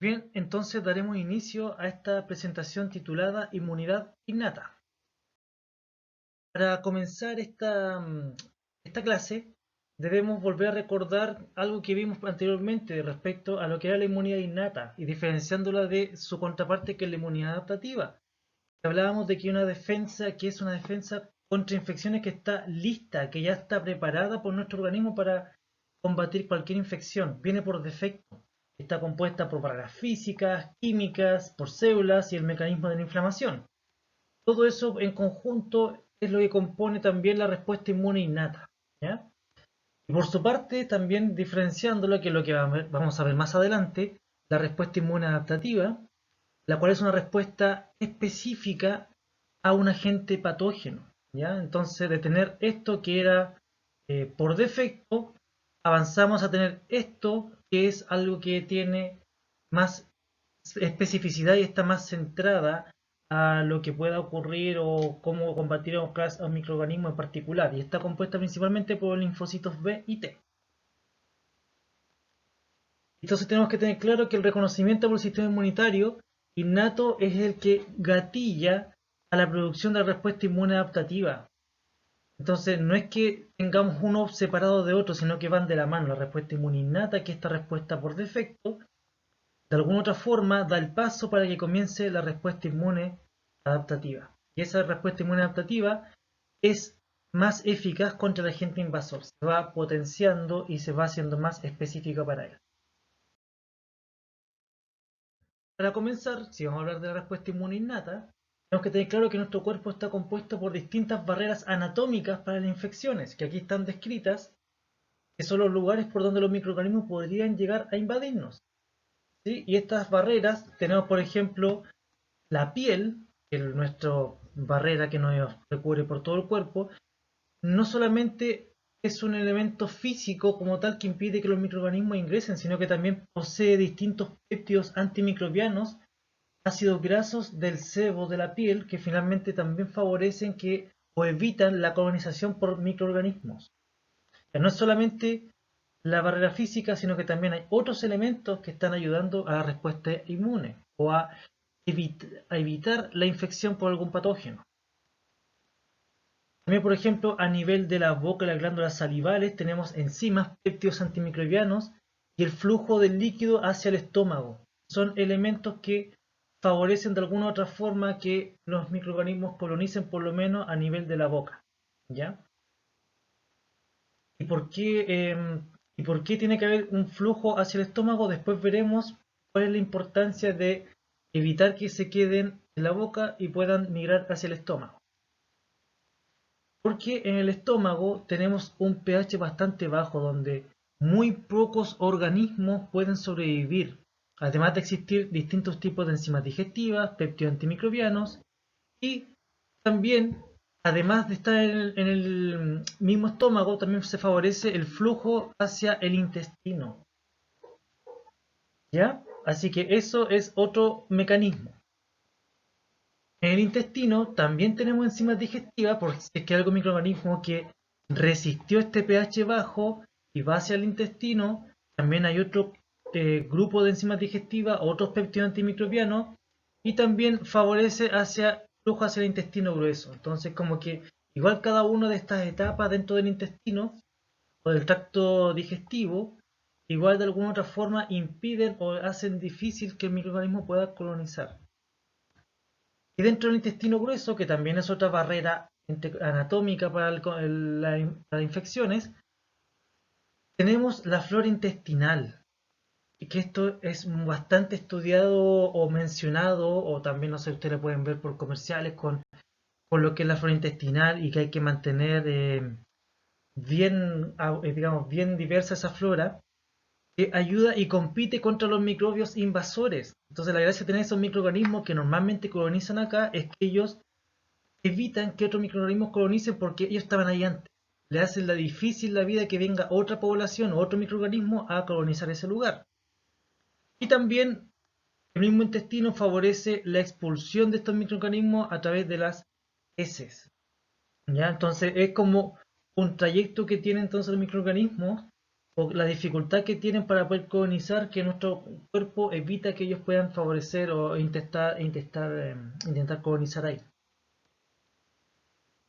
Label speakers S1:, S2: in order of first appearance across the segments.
S1: Bien, entonces daremos inicio a esta presentación titulada Inmunidad Innata. Para comenzar esta clase, debemos volver a recordar algo que vimos anteriormente respecto a lo que era la inmunidad innata y diferenciándola de su contraparte que es la inmunidad adaptativa. Hablábamos de que una defensa, que es una defensa contra infecciones que está lista, que ya está preparada por nuestro organismo para combatir cualquier infección, viene por defecto. Está compuesta por barreras físicas, químicas, por células y el mecanismo de la inflamación. Todo eso en conjunto es lo que compone también la respuesta inmune innata. ¿Ya? Y por su parte, también diferenciándolo, que es lo que vamos a ver más adelante, la respuesta inmune adaptativa, la cual es una respuesta específica a un agente patógeno. ¿Ya? Entonces, de tener esto que era por defecto, avanzamos a tener esto que es algo que tiene más especificidad y está más centrada a lo que pueda ocurrir o cómo combatir a un microorganismo en particular. Y está compuesta principalmente por linfocitos B y T. Entonces tenemos que tener claro que el reconocimiento por el sistema inmunitario innato es el que gatilla a la producción de la respuesta inmune adaptativa. Entonces no es que tengamos uno separado de otro, sino que van de la mano. La respuesta inmune innata, que es esta respuesta por defecto, de alguna otra forma da el paso para que comience la respuesta inmune adaptativa. Y esa respuesta inmune adaptativa es más eficaz contra el agente invasor. Se va potenciando y se va haciendo más específica para él. Para comenzar, si vamos a hablar de la respuesta inmune innata, tenemos que tener claro que nuestro cuerpo está compuesto por distintas barreras anatómicas para las infecciones, que aquí están descritas, que son los lugares por donde los microorganismos podrían llegar a invadirnos. ¿Sí? Y estas barreras tenemos, por ejemplo, la piel, que es nuestra barrera que nos recubre por todo el cuerpo, no solamente es un elemento físico como tal que impide que los microorganismos ingresen, sino que también posee distintos péptidos antimicrobianos, ácidos grasos del sebo de la piel, que finalmente también favorecen que o evitan la colonización por microorganismos. Ya no es solamente la barrera física, sino que también hay otros elementos que están ayudando a la respuesta inmune o a evitar la infección por algún patógeno. También, por ejemplo, a nivel de la boca y las glándulas salivales tenemos enzimas, péptidos antimicrobianos y el flujo del líquido hacia el estómago. Son elementos que favorecen de alguna u otra forma que los microorganismos colonicen por lo menos a nivel de la boca. ¿Ya? ¿Y por qué, ¿y por qué tiene que haber un flujo hacia el estómago? Después veremos cuál es la importancia de evitar que se queden en la boca y puedan migrar hacia el estómago. Porque en el estómago tenemos un pH bastante bajo donde muy pocos organismos pueden sobrevivir, además de existir distintos tipos de enzimas digestivas, péptidos antimicrobianos y también, además de estar en el mismo estómago, también se favorece el flujo hacia el intestino. ¿Ya? Así que eso es otro mecanismo. En el intestino también tenemos enzimas digestivas, porque si es que hay algún microorganismo que resistió este pH bajo y va hacia el intestino, también hay otro grupo de enzimas digestivas, otros péptidos antimicrobianos, y también favorece hacia flujo hacia el intestino grueso. Entonces, como que igual cada una de estas etapas dentro del intestino o del tracto digestivo, igual de alguna otra forma impiden o hacen difícil que el microorganismo pueda colonizar. Y dentro del intestino grueso, que también es otra barrera anatómica para las infecciones, tenemos la flora intestinal, y que esto es bastante estudiado o mencionado, o también, no sé, ustedes lo pueden ver por comerciales con lo que es la flora intestinal y que hay que mantener bien, digamos, bien diversa esa flora, que ayuda y compite contra los microbios invasores. Entonces la gracia de tener esos microorganismos que normalmente colonizan acá es que ellos evitan que otros microorganismos colonicen porque ellos estaban ahí antes. Le hacen la difícil la vida que venga otra población o otro microorganismo a colonizar ese lugar. Y también el mismo intestino favorece la expulsión de estos microorganismos a través de las heces. ¿Ya? Entonces es como un trayecto que tiene entonces el microorganismo o la dificultad que tienen para poder colonizar, que nuestro cuerpo evita que ellos puedan favorecer o intentar colonizar ahí.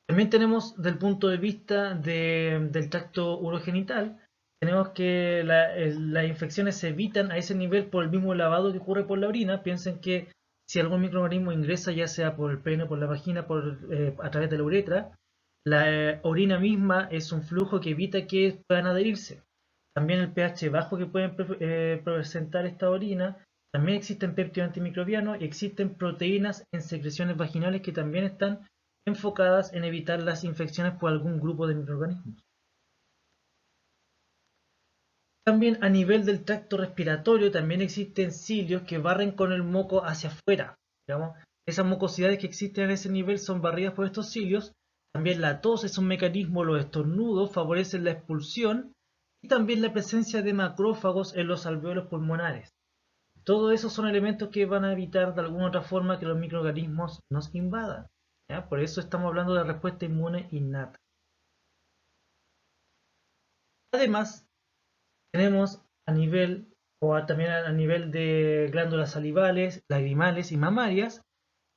S1: También tenemos del punto de vista del tracto urogenital, tenemos que las infecciones se evitan a ese nivel por el mismo lavado que ocurre por la orina. Piensen que si algún microorganismo ingresa, ya sea por el pene, por la vagina, a través de la uretra, la orina misma es un flujo que evita que puedan adherirse. También el pH bajo que pueden presentar esta orina. También existen péptidos antimicrobianos y existen proteínas en secreciones vaginales que también están enfocadas en evitar las infecciones por algún grupo de microorganismos. También a nivel del tracto respiratorio también existen cilios que barren con el moco hacia afuera. Digamos, esas mucosidades que existen en ese nivel son barridas por estos cilios. También la tos es un mecanismo, los estornudos favorecen la expulsión y también la presencia de macrófagos en los alveolos pulmonares. Todo eso son elementos que van a evitar de alguna u otra forma que los microorganismos nos invadan. ¿Ya? Por eso estamos hablando de respuesta inmune innata. Además, tenemos también a nivel de glándulas salivales, lagrimales y mamarias,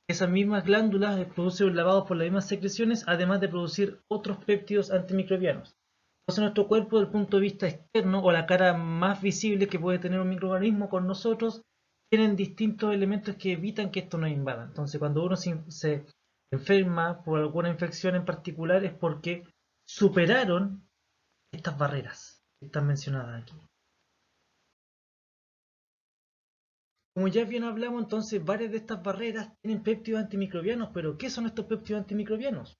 S1: esas mismas glándulas producen lavados por las mismas secreciones, además de producir otros péptidos antimicrobianos. Entonces nuestro cuerpo, desde el punto de vista externo, o la cara más visible que puede tener un microorganismo con nosotros, tienen distintos elementos que evitan que esto nos invada. Entonces cuando uno se enferma por alguna infección en particular es porque superaron estas barreras que están mencionadas aquí. Como ya bien hablamos, entonces varias de estas barreras tienen péptidos antimicrobianos, pero ¿qué son estos péptidos antimicrobianos?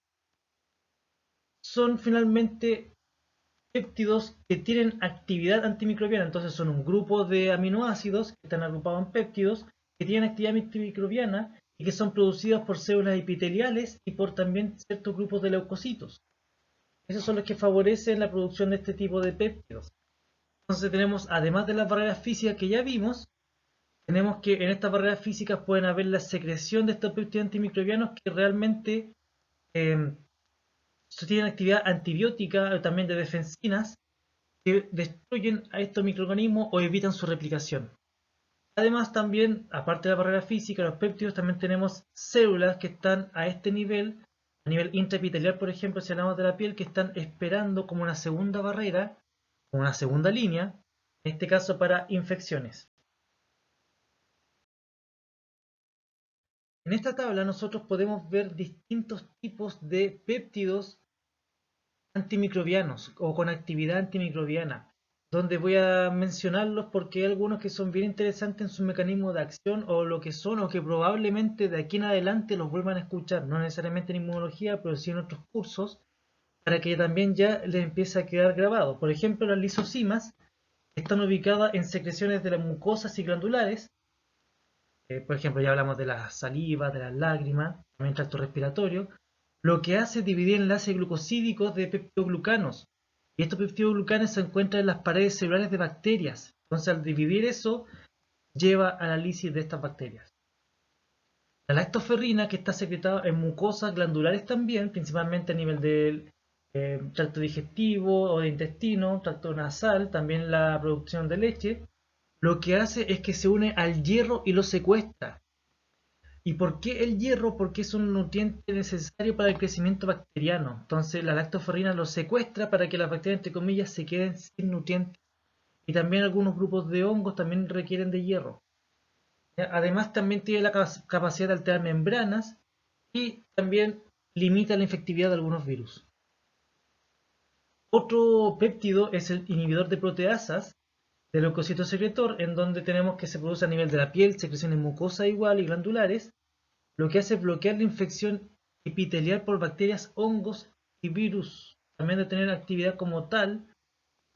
S1: Son finalmente péptidos que tienen actividad antimicrobiana, entonces son un grupo de aminoácidos que están agrupados en péptidos que tienen actividad antimicrobiana y que son producidos por células epiteliales y por también ciertos grupos de leucocitos. Esos son los que favorecen la producción de este tipo de péptidos. Entonces tenemos, además de las barreras físicas que ya vimos, tenemos que en estas barreras físicas pueden haber la secreción de estos péptidos antimicrobianos que realmente tienen actividad antibiótica, también de defensinas, que destruyen a estos microorganismos o evitan su replicación. Además también, aparte de la barrera física, los péptidos, también tenemos células que están a este nivel, a nivel intraepitelial, por ejemplo, si hablamos de la piel, que están esperando como una segunda barrera, como una segunda línea, en este caso para infecciones. En esta tabla nosotros podemos ver distintos tipos de péptidos antimicrobianos o con actividad antimicrobiana, donde voy a mencionarlos porque hay algunos que son bien interesantes en su mecanismo de acción o lo que son o que probablemente de aquí en adelante los vuelvan a escuchar, no necesariamente en inmunología, pero sí en otros cursos, para que también ya les empiece a quedar grabado. Por ejemplo, las lisosimas están ubicadas en secreciones de las mucosas y glandulares. Por ejemplo, ya hablamos de la saliva, de las lágrimas, también tracto respiratorio. Lo que hace es dividir enlaces glucosídicos de peptidoglucanos. Y estos peptidoglucanos se encuentran en las paredes celulares de bacterias. Entonces, al dividir eso, lleva a la lisis de estas bacterias. La lactoferrina, que está secretada en mucosas glandulares también, principalmente a nivel del tracto digestivo o de intestino, tracto nasal, también la producción de leche, lo que hace es que se une al hierro y lo secuestra. ¿Y por qué el hierro? Porque es un nutriente necesario para el crecimiento bacteriano. Entonces la lactoferrina lo secuestra para que las bacterias, entre comillas, se queden sin nutrientes. Y también algunos grupos de hongos también requieren de hierro. Además también tiene la capacidad de alterar membranas y también limita la infectividad de algunos virus. Otro péptido es el inhibidor de proteasas del leucocito secretor, en donde tenemos que se produce a nivel de la piel, secreciones mucosas igual y glandulares, lo que hace es bloquear la infección epitelial por bacterias, hongos y virus, también de tener actividad como tal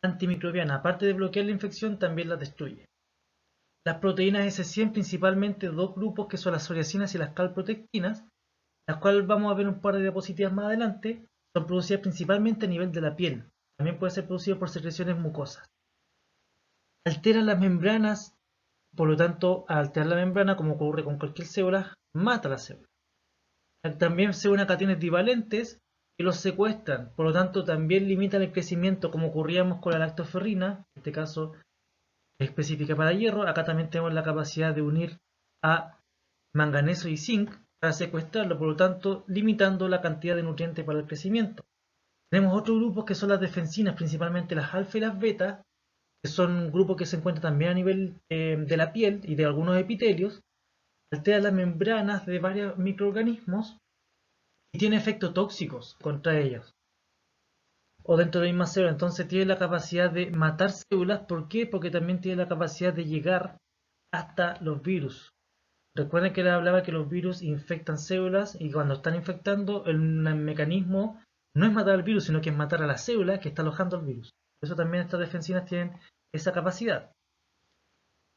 S1: antimicrobiana. Aparte de bloquear la infección, también la destruye. Las proteínas S100, principalmente dos grupos que son las psoriasinas y las calprotectinas, las cuales vamos a ver un par de diapositivas más adelante, son producidas principalmente a nivel de la piel. También puede ser producido por secreciones mucosas. Alteran las membranas, por lo tanto, al alterar la membrana, como ocurre con cualquier célula, mata la célula. También se unen a cationes divalentes que los secuestran, por lo tanto también limitan el crecimiento, como ocurríamos con la lactoferrina, en este caso específica para hierro. Acá también tenemos la capacidad de unir a manganeso y zinc para secuestrarlo, por lo tanto limitando la cantidad de nutrientes para el crecimiento. Tenemos otros grupos que son las defensinas, principalmente las alfa y las beta, que son grupos que se encuentran también a nivel de la piel y de algunos epitelios, alteran las membranas de varios microorganismos y tiene efectos tóxicos contra ellos o dentro de la misma célula. Entonces tiene la capacidad de matar células. ¿Por qué? Porque también tiene la capacidad de llegar hasta los virus. Recuerden que les hablaba que los virus infectan células y cuando están infectando el mecanismo no es matar al virus, sino que es matar a la célula que está alojando el virus. Por eso también estas defensinas tienen esa capacidad.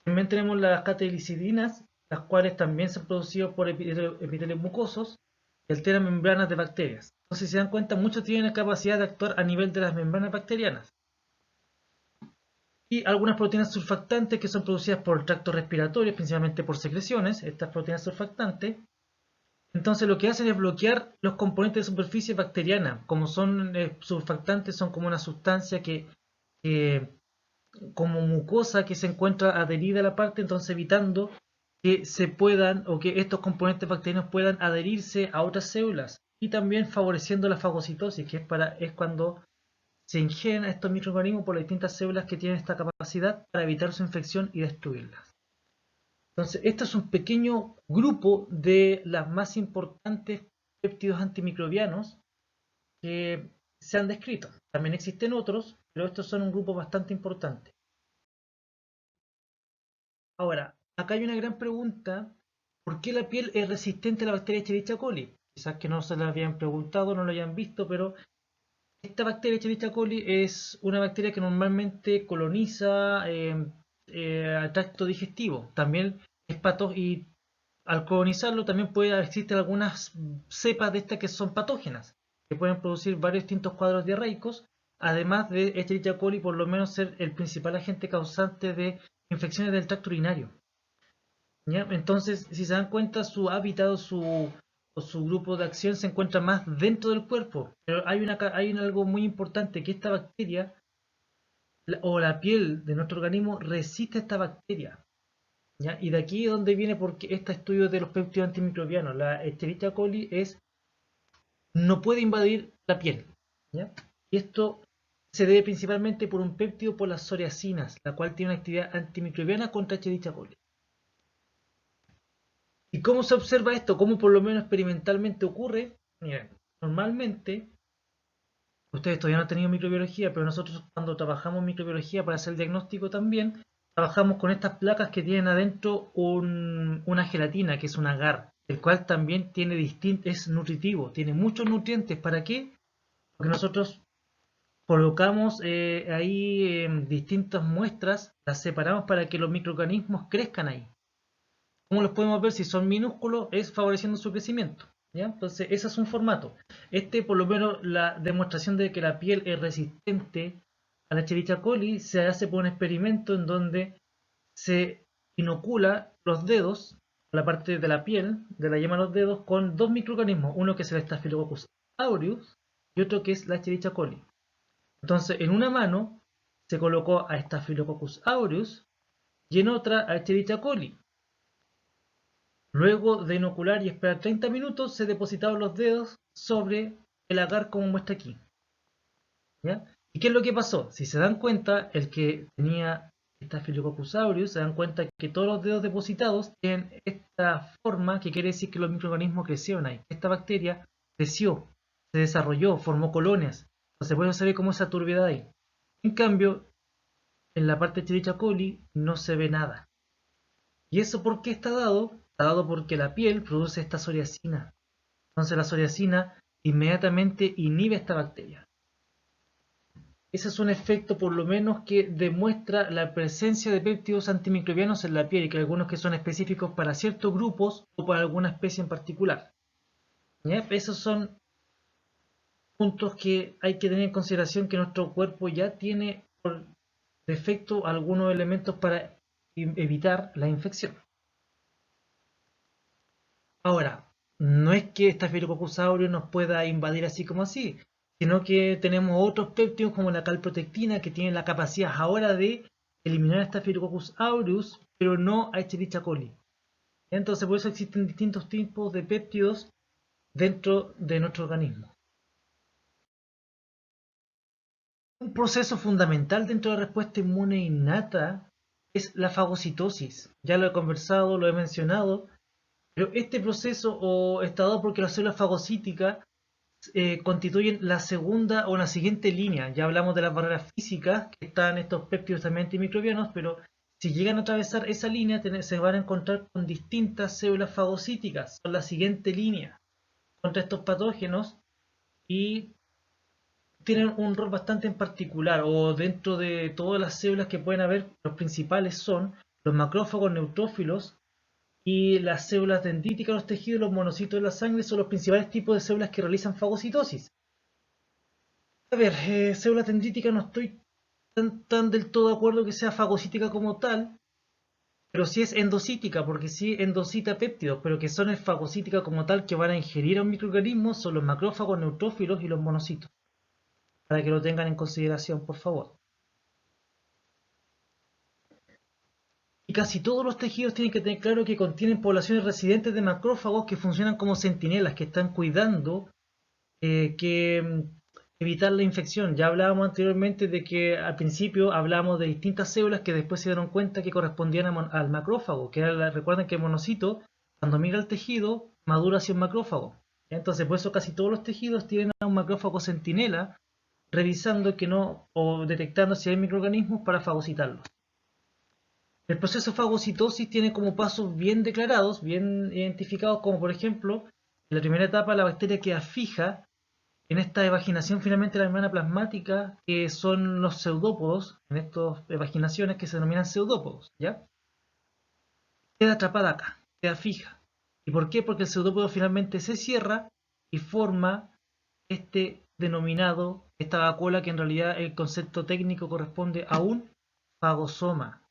S1: También tenemos las catecolicidinas, las cuales también se han producido por epitelios mucosos y alteran membranas de bacterias. Entonces, si se dan cuenta, muchos tienen la capacidad de actuar a nivel de las membranas bacterianas. Y algunas proteínas surfactantes que son producidas por el tracto respiratorio, principalmente por secreciones, estas proteínas surfactantes. Entonces lo que hacen es bloquear los componentes de superficie bacteriana. Como son surfactantes, son como una sustancia que como mucosa que se encuentra adherida a la parte, entonces evitando que se puedan o que estos componentes bacterianos puedan adherirse a otras células y también favoreciendo la fagocitosis, que es cuando se ingieren estos microorganismos por las distintas células que tienen esta capacidad para evitar su infección y destruirlas. Entonces, esto es un pequeño grupo de las más importantes péptidos antimicrobianos que se han descrito. También existen otros, pero estos son un grupo bastante importante. Ahora, acá hay una gran pregunta: ¿por qué la piel es resistente a la bacteria Escherichia coli? Quizás que no se la habían preguntado, no lo hayan visto, pero esta bacteria Escherichia coli es una bacteria que normalmente coloniza el tracto digestivo. También es y al colonizarlo también existen algunas cepas de estas que son patógenas, que pueden producir varios distintos cuadros diarreicos, además de Escherichia coli por lo menos ser el principal agente causante de infecciones del tracto urinario. ¿Ya? Entonces, si se dan cuenta, su hábitat o su grupo de acción se encuentra más dentro del cuerpo. Pero hay algo muy importante, que esta bacteria o la piel de nuestro organismo resiste a esta bacteria. ¿Ya? Y de aquí es donde viene porque este estudio de los péptidos antimicrobianos. La Escherichia coli no puede invadir la piel. ¿Ya? Y esto se debe principalmente por un péptido por las psoriasinas, la cual tiene una actividad antimicrobiana contra Escherichia coli. ¿Y cómo se observa esto? ¿Cómo por lo menos experimentalmente ocurre? Miren, normalmente, ustedes todavía no han tenido microbiología, pero nosotros cuando trabajamos microbiología para hacer el diagnóstico también, trabajamos con estas placas que tienen adentro una gelatina, que es un agar, el cual también es nutritivo, tiene muchos nutrientes. ¿Para qué? Porque nosotros colocamos ahí distintas muestras, las separamos para que los microorganismos crezcan ahí. ¿Cómo los podemos ver? Si son minúsculos, es favoreciendo su crecimiento. ¿Ya? Entonces, ese es un formato. Por lo menos, la demostración de que la piel es resistente a la Escherichia coli se hace por un experimento en donde se inocula los dedos, la parte de la piel, de la yema de los dedos, con dos microorganismos, uno que es el Staphylococcus aureus y otro que es la Escherichia coli. Entonces, en una mano se colocó a Staphylococcus aureus y en otra a Escherichia coli. Luego de inocular y esperar 30 minutos, se depositaron los dedos sobre el agar como muestra aquí. ¿Ya? ¿Y qué es lo que pasó? Si se dan cuenta, el que tenía Staphylococcus aureus, se dan cuenta que todos los dedos depositados tienen esta forma, que quiere decir que los microorganismos crecieron ahí. Esta bacteria creció, se desarrolló, formó colonias. Entonces, por eso se ve como esa turbiedad ahí. En cambio, en la parte de Escherichia coli no se ve nada. ¿Y eso por qué está dado? Está dado porque la piel produce esta psoriacina. Entonces la psoriacina inmediatamente inhibe esta bacteria. Ese es un efecto por lo menos que demuestra la presencia de péptidos antimicrobianos en la piel, y que algunos que son específicos para ciertos grupos o para alguna especie en particular. ¿Ya? Esos son puntos que hay que tener en consideración, que nuestro cuerpo ya tiene por defecto algunos elementos para evitar la infección. Ahora, no es que Staphylococcus aureus nos pueda invadir así como así, sino que tenemos otros péptidos como la calprotectina que tienen la capacidad ahora de eliminar a Staphylococcus aureus, pero no a Escherichia coli. Entonces por eso existen distintos tipos de péptidos dentro de nuestro organismo. Un proceso fundamental dentro de la respuesta inmune innata es la fagocitosis. Ya lo he conversado, lo he mencionado, pero este proceso está dado porque las células fagocíticas constituyen la segunda o la siguiente línea. Ya hablamos de las barreras físicas, que están estos péptidos también antimicrobianos, pero si llegan a atravesar esa línea se van a encontrar con distintas células fagocíticas. Son la siguiente línea contra estos patógenos y tienen un rol bastante en particular, o dentro de todas las células que pueden haber, los principales son los macrófagos neutrófilos y las células dendríticas, los tejidos, los monocitos de la sangre son los principales tipos de células que realizan fagocitosis. A ver, célula dendrítica no estoy tan del todo de acuerdo que sea fagocítica como tal, pero sí es endocítica, porque sí endocita péptidos, pero que son fagocítica como tal que van a ingerir a un microorganismo son los macrófagos neutrófilos y los monocitos, para que lo tengan en consideración, por favor. Y casi todos los tejidos tienen que tener claro que contienen poblaciones residentes de macrófagos que funcionan como centinelas, que están cuidando que evitar la infección. Ya hablábamos anteriormente de que al principio hablábamos de distintas células que después se dieron cuenta que correspondían al macrófago, que recuerden que el monocito, cuando migra al tejido, madura hacia un macrófago. Entonces, por eso casi todos los tejidos tienen a un macrófago centinela, revisando que no, o detectando si hay microorganismos para fagocitarlos. El proceso fagocitosis tiene como pasos bien declarados, bien identificados, como por ejemplo, en la primera etapa la bacteria queda fija en esta evaginación finalmente la membrana plasmática, que son los pseudópodos, en estas evaginaciones que se denominan pseudópodos, ¿ya? Queda atrapada acá, queda fija. ¿Y por qué? Porque el pseudópodo finalmente se cierra y forma esta vacuola que en realidad el concepto técnico corresponde a un fagosoma.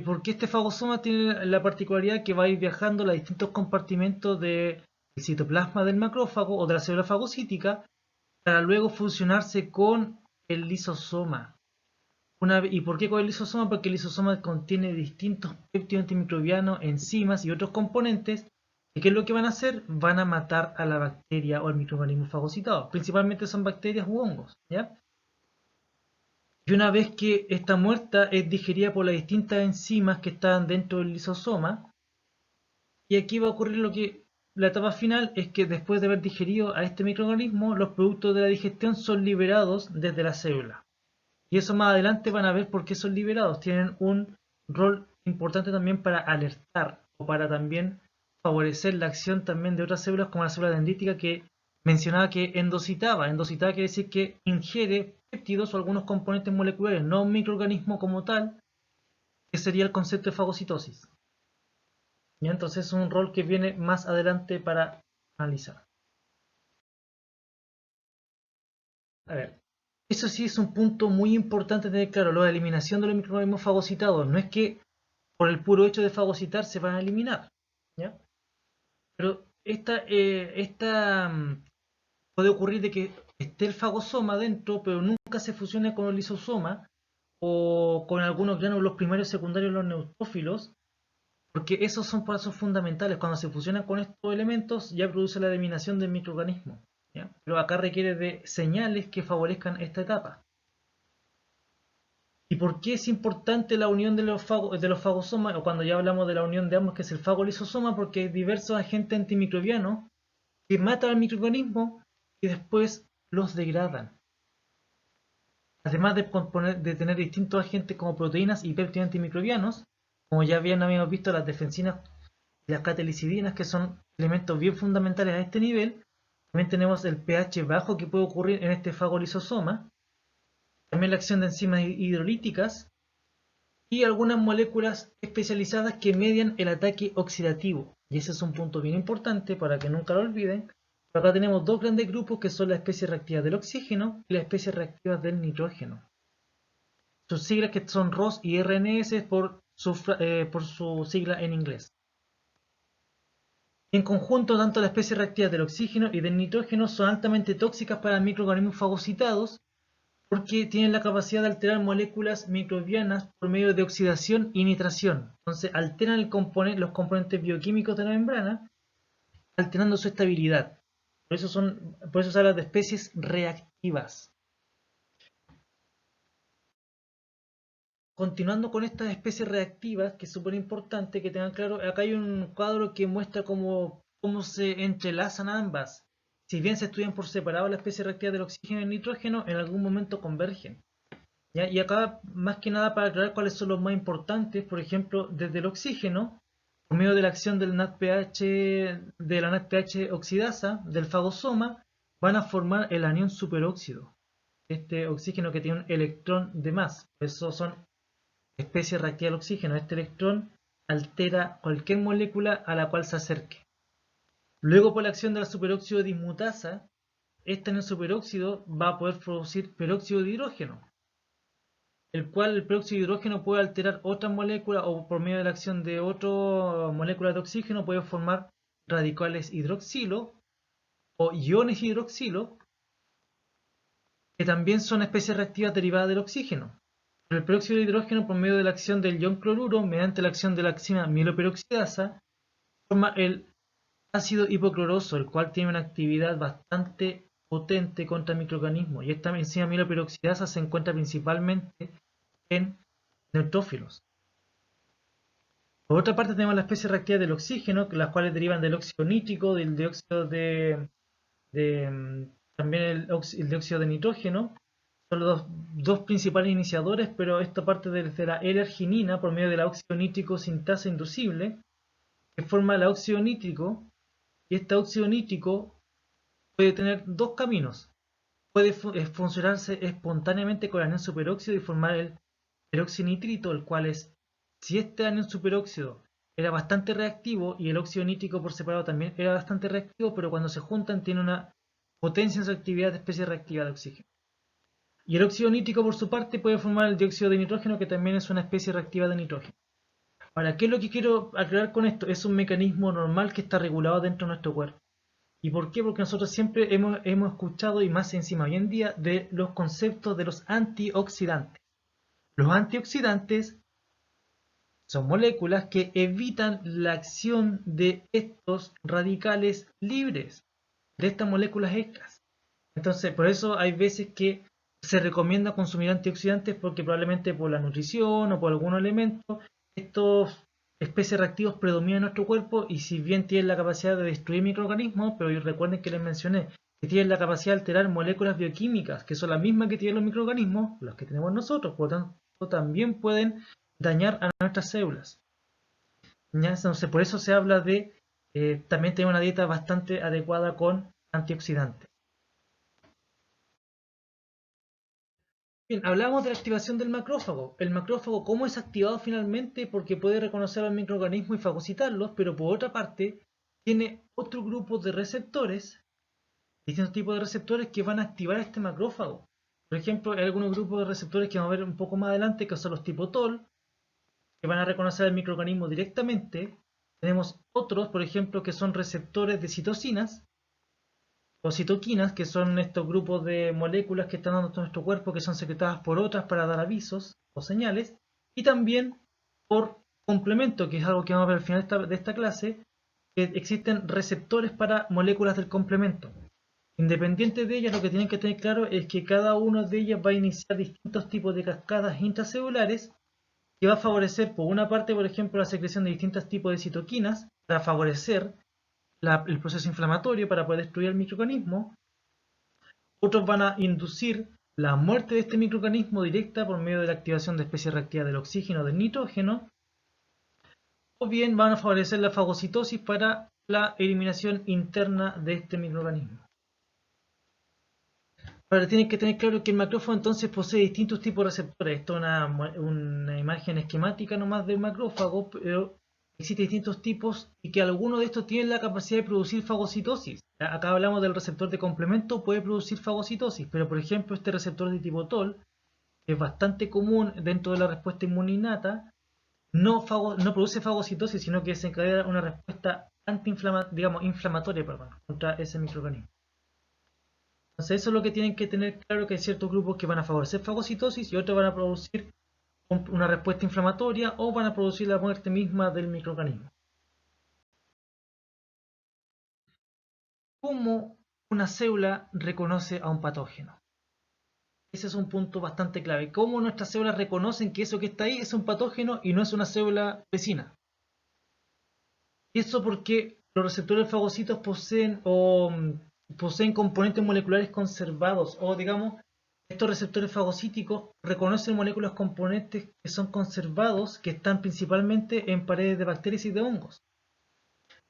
S1: Porque este fagosoma tiene la particularidad que va a ir viajando a los distintos compartimentos del citoplasma del macrófago o de la célula fagocítica para luego fusionarse con el lisosoma. ¿Y por qué con el lisosoma? Porque el lisosoma contiene distintos péptidos antimicrobianos, enzimas y otros componentes. ¿Y qué es lo que van a hacer? Van a matar a la bacteria o al microorganismo fagocitado. Principalmente son bacterias u hongos, ¿ya? Y una vez que está muerta, es digerida por las distintas enzimas que están dentro del lisosoma. Y aquí va a ocurrir la etapa final es que después de haber digerido a este microorganismo, los productos de la digestión son liberados desde la célula. Y eso más adelante van a ver por qué son liberados. Tienen un rol importante también para alertar o para también favorecer la acción también de otras células como la célula dendrítica que mencionaba que endocitaba. Endocitaba quiere decir que ingiere péptidos o algunos componentes moleculares, no un microorganismo como tal, que sería el concepto de fagocitosis. ¿Ya? Entonces es un rol que viene más adelante para analizar. A ver, eso sí es un punto muy importante tener claro, la eliminación de los microorganismos fagocitados. No es que por el puro hecho de fagocitar se van a eliminar, ¿ya? Pero puede ocurrir de que esté el fagosoma dentro, pero nunca se fusione con el lisosoma o con algunos gránulos primarios secundarios los neutrófilos, porque esos son pasos fundamentales. Cuando se fusionan con estos elementos ya produce la eliminación del microorganismo, ¿ya? Pero acá requiere de señales que favorezcan esta etapa. ¿Y por qué es importante la unión de los fagosomas? O cuando ya hablamos de la unión de ambos, que es el fagolisosoma, porque hay diversos agentes antimicrobianos que matan al microorganismo y después los degradan. Además de tener distintos agentes como proteínas y péptidos antimicrobianos, como ya habíamos visto las defensinas y las catalicidinas, que son elementos bien fundamentales a este nivel. También tenemos el pH bajo que puede ocurrir en este fagolisosoma. También la acción de enzimas hidrolíticas y algunas moléculas especializadas que median el ataque oxidativo. Y ese es un punto bien importante para que nunca lo olviden. Acá tenemos dos grandes grupos que son las especies reactivas del oxígeno y las especies reactivas del nitrógeno. Sus siglas que son ROS y RNS por su sigla en inglés. En conjunto, tanto las especies reactivas del oxígeno y del nitrógeno son altamente tóxicas para microorganismos fagocitados porque tienen la capacidad de alterar moléculas microbianas por medio de oxidación y nitración. Entonces alteran los componentes bioquímicos de la membrana, alterando su estabilidad. Por eso se habla de especies reactivas. Continuando con estas especies reactivas, que es súper importante que tengan claro, acá hay un cuadro que muestra cómo se entrelazan ambas. Si bien se estudian por separado las especies reactivas del oxígeno y el nitrógeno, en algún momento convergen. ¿Ya? Y acá, más que nada, para aclarar cuáles son los más importantes, por ejemplo, desde el oxígeno, por medio de la acción del NADPH, de la NADPH oxidasa, del fagosoma, van a formar el anión superóxido. Este oxígeno que tiene un electrón de más. Eso son especies reactivas al oxígeno. Este electrón altera cualquier molécula a la cual se acerque. Luego, por la acción de la superóxido dismutasa, este anión superóxido va a poder producir peróxido de hidrógeno, el cual el peróxido de hidrógeno puede alterar otras moléculas o por medio de la acción de otras moléculas de oxígeno puede formar radicales hidroxilo o iones hidroxilo, que también son especies reactivas derivadas del oxígeno. El peróxido de hidrógeno, por medio de la acción del ion cloruro, mediante la acción de la enzima mieloperoxidasa, forma el ácido hipocloroso, el cual tiene una actividad bastante potente contra microorganismos. Y esta enzima mieloperoxidasa se encuentra principalmente en neutrófilos. Por otra parte, tenemos las especies reactivas del oxígeno, las cuales derivan del óxido nítrico, del dióxido también el dióxido de nitrógeno. Son los dos principales iniciadores, pero esta parte de la L-arginina por medio de la óxido nítrico sintasa inducible, que forma el óxido nítrico, y este óxido nítrico puede tener dos caminos. Puede funcionarse espontáneamente con el anión superóxido y formar el peroxinitrito, el cual es, si este anión superóxido era bastante reactivo y el óxido nítrico por separado también era bastante reactivo, pero cuando se juntan tiene una potencia en su actividad de especie reactiva de oxígeno. Y el óxido nítrico, por su parte, puede formar el dióxido de nitrógeno, que también es una especie reactiva de nitrógeno. Ahora, ¿qué es lo que quiero aclarar con esto? Es un mecanismo normal que está regulado dentro de nuestro cuerpo. ¿Y por qué? Porque nosotros siempre hemos escuchado, y más encima hoy en día, de los conceptos de los antioxidantes. Los antioxidantes son moléculas que evitan la acción de estos radicales libres, de estas moléculas extras. Entonces, por eso hay veces que se recomienda consumir antioxidantes porque probablemente por la nutrición o por algún elemento estos especies reactivos predominan en nuestro cuerpo y si bien tienen la capacidad de destruir microorganismos, pero recuerden que les mencioné que tienen la capacidad de alterar moléculas bioquímicas que son las mismas que tienen los microorganismos, los que tenemos nosotros, por lo tanto también pueden dañar a nuestras células. ¿Ya? Entonces, por eso se habla de también tener una dieta bastante adecuada con antioxidantes. Bien, hablamos de la activación del macrófago. El macrófago, ¿cómo es activado finalmente? Porque puede reconocer al microorganismo y fagocitarlos, pero por otra parte, tiene otro grupo de receptores, distintos tipos de receptores que van a activar este macrófago. Por ejemplo, hay algunos grupos de receptores que vamos a ver un poco más adelante, que son los tipo TOL, que van a reconocer al microorganismo directamente. Tenemos otros, por ejemplo, que son receptores de citocinas, o citoquinas, que son estos grupos de moléculas que están dando todo nuestro cuerpo, que son secretadas por otras para dar avisos o señales, y también por complemento, que es algo que vamos a ver al final de esta clase, que existen receptores para moléculas del complemento. Independiente de ellas, lo que tienen que tener claro es que cada una de ellas va a iniciar distintos tipos de cascadas intracelulares que va a favorecer, por una parte, por ejemplo, la secreción de distintos tipos de citoquinas para favorecer el proceso inflamatorio para poder destruir el microorganismo. Otros van a inducir la muerte de este microorganismo directa por medio de la activación de especies reactivas del oxígeno o del nitrógeno, o bien van a favorecer la fagocitosis para la eliminación interna de este microorganismo. Ahora tienen que tener claro que el macrófago entonces posee distintos tipos de receptores. Esto es una imagen esquemática nomás del macrófago, pero existen distintos tipos y que algunos de estos tienen la capacidad de producir fagocitosis. Acá hablamos del receptor de complemento, puede producir fagocitosis, pero por ejemplo este receptor de tipo TOL, que es bastante común dentro de la respuesta inmune innata, no produce fagocitosis, sino que desencadena una respuesta inflamatoria, contra ese microorganismo. Entonces eso es lo que tienen que tener claro, que hay ciertos grupos que van a favorecer fagocitosis y otros van a producir una respuesta inflamatoria o van a producir la muerte misma del microorganismo. ¿Cómo una célula reconoce a un patógeno? Ese es un punto bastante clave. ¿Cómo nuestras células reconocen que eso que está ahí es un patógeno y no es una célula vecina? Y eso porque los receptores fagocitos poseen componentes moleculares conservados, o digamos, estos receptores fagocíticos reconocen moléculas componentes que son conservados, que están principalmente en paredes de bacterias y de hongos.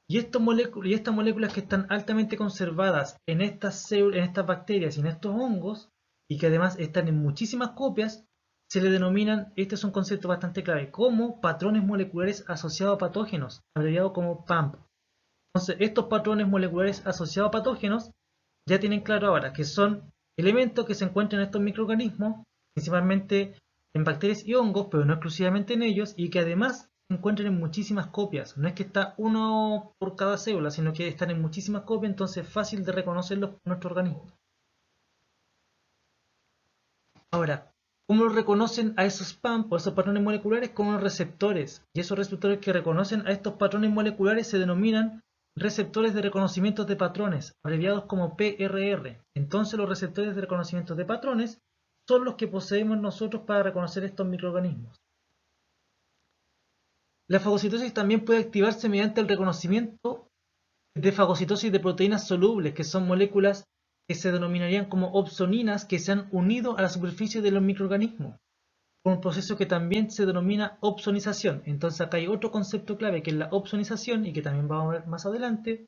S1: Y estas moléculas que están altamente conservadas en estas bacterias y en estos hongos, y que además están en muchísimas copias, se le denominan, este es un concepto bastante clave, como patrones moleculares asociados a patógenos, abreviado como PAMP. Entonces, estos patrones moleculares asociados a patógenos ya tienen claro ahora que son elementos que se encuentran en estos microorganismos, principalmente en bacterias y hongos, pero no exclusivamente en ellos, y que además se encuentran en muchísimas copias. No es que está uno por cada célula, sino que están en muchísimas copias, entonces es fácil de reconocerlos en nuestro organismo. Ahora, ¿cómo reconocen a esos PAMP o esos patrones moleculares? Con los receptores. Y esos receptores que reconocen a estos patrones moleculares se denominan receptores de reconocimiento de patrones, abreviados como PRR. Entonces los receptores de reconocimiento de patrones son los que poseemos nosotros para reconocer estos microorganismos. La fagocitosis también puede activarse mediante el reconocimiento de fagocitosis de proteínas solubles, que son moléculas que se denominarían como opsoninas que se han unido a la superficie de los microorganismos, por un proceso que también se denomina opsonización. Entonces acá hay otro concepto clave que es la opsonización y que también vamos a ver más adelante,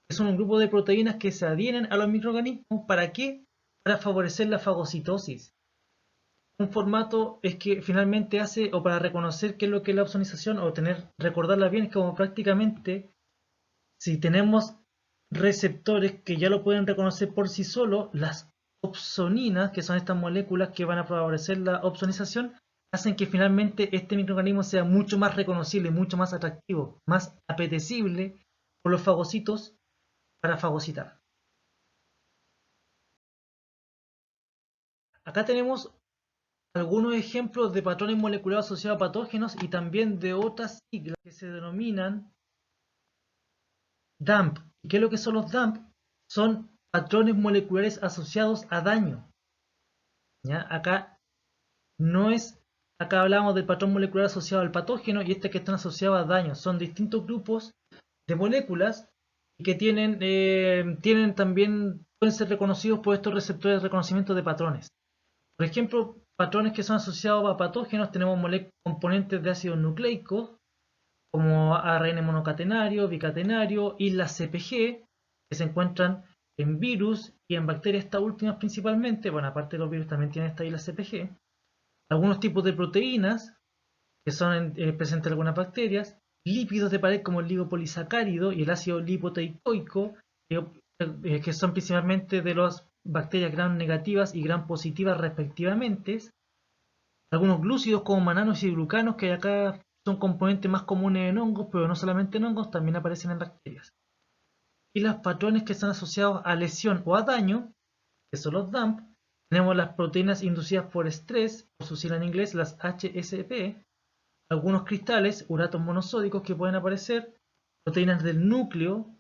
S1: que son un grupo de proteínas que se adhieren a los microorganismos. ¿Para qué? Para favorecer la fagocitosis. Un formato es que finalmente hace, o para reconocer qué es lo que es la opsonización, o recordarla bien, es como prácticamente si tenemos receptores que ya lo pueden reconocer por sí solos, las opsoninas, que son estas moléculas que van a favorecer la opsonización, hacen que finalmente este microorganismo sea mucho más reconocible, mucho más atractivo, más apetecible por los fagocitos para fagocitar. Acá tenemos algunos ejemplos de patrones moleculares asociados a patógenos y también de otras siglas que se denominan DAMP. ¿Y qué es lo que son los DAMP? Son patrones moleculares asociados a daño. ¿Ya? Acá hablamos del patrón molecular asociado al patógeno y este que están asociados a daño. Son distintos grupos de moléculas que tienen también, pueden ser reconocidos por estos receptores de reconocimiento de patrones. Por ejemplo, patrones que son asociados a patógenos, tenemos componentes de ácidos nucleicos, como ARN monocatenario, bicatenario, islas CpG, que se encuentran en virus y en bacterias, estas últimas principalmente. Bueno, aparte de los virus también tienen estas islas CpG. Algunos tipos de proteínas, que son presentes en algunas bacterias, lípidos de pared como el lipopolisacárido y el ácido lipoteicoico, que son principalmente de las bacterias gram negativas y gram positivas respectivamente. Algunos glúcidos como mananos y glucanos, que acá son componentes más comunes en hongos, pero no solamente en hongos, también aparecen en bacterias. Y los patrones que están asociados a lesión o a daño, que son los DAMP, tenemos las proteínas inducidas por estrés, por su sigla en inglés, las HSP, algunos cristales, uratos monosódicos que pueden aparecer, proteínas del núcleo,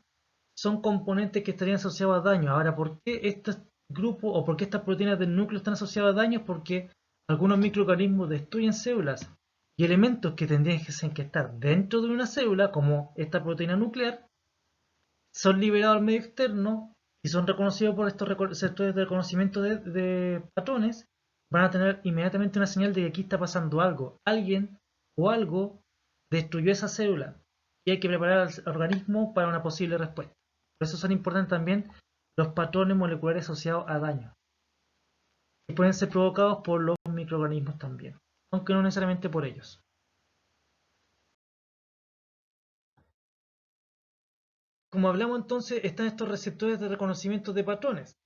S1: son componentes que estarían asociados a daño. Ahora, ¿por qué estos grupos o por qué estas proteínas del núcleo están asociadas a daño? Porque algunos microorganismos destruyen células y elementos que tendrían que estar dentro de una célula, como esta proteína nuclear, son liberados al medio externo y son reconocidos por estos receptores de reconocimiento de patrones. Van a tener inmediatamente una señal de que aquí está pasando algo. Alguien o algo destruyó esa célula y hay que preparar al organismo para una posible respuesta. Por eso son importantes también los patrones moleculares asociados a daño, que pueden ser provocados por los microorganismos también, aunque no necesariamente por ellos. Como hablamos entonces, están estos receptores de reconocimiento de patrones,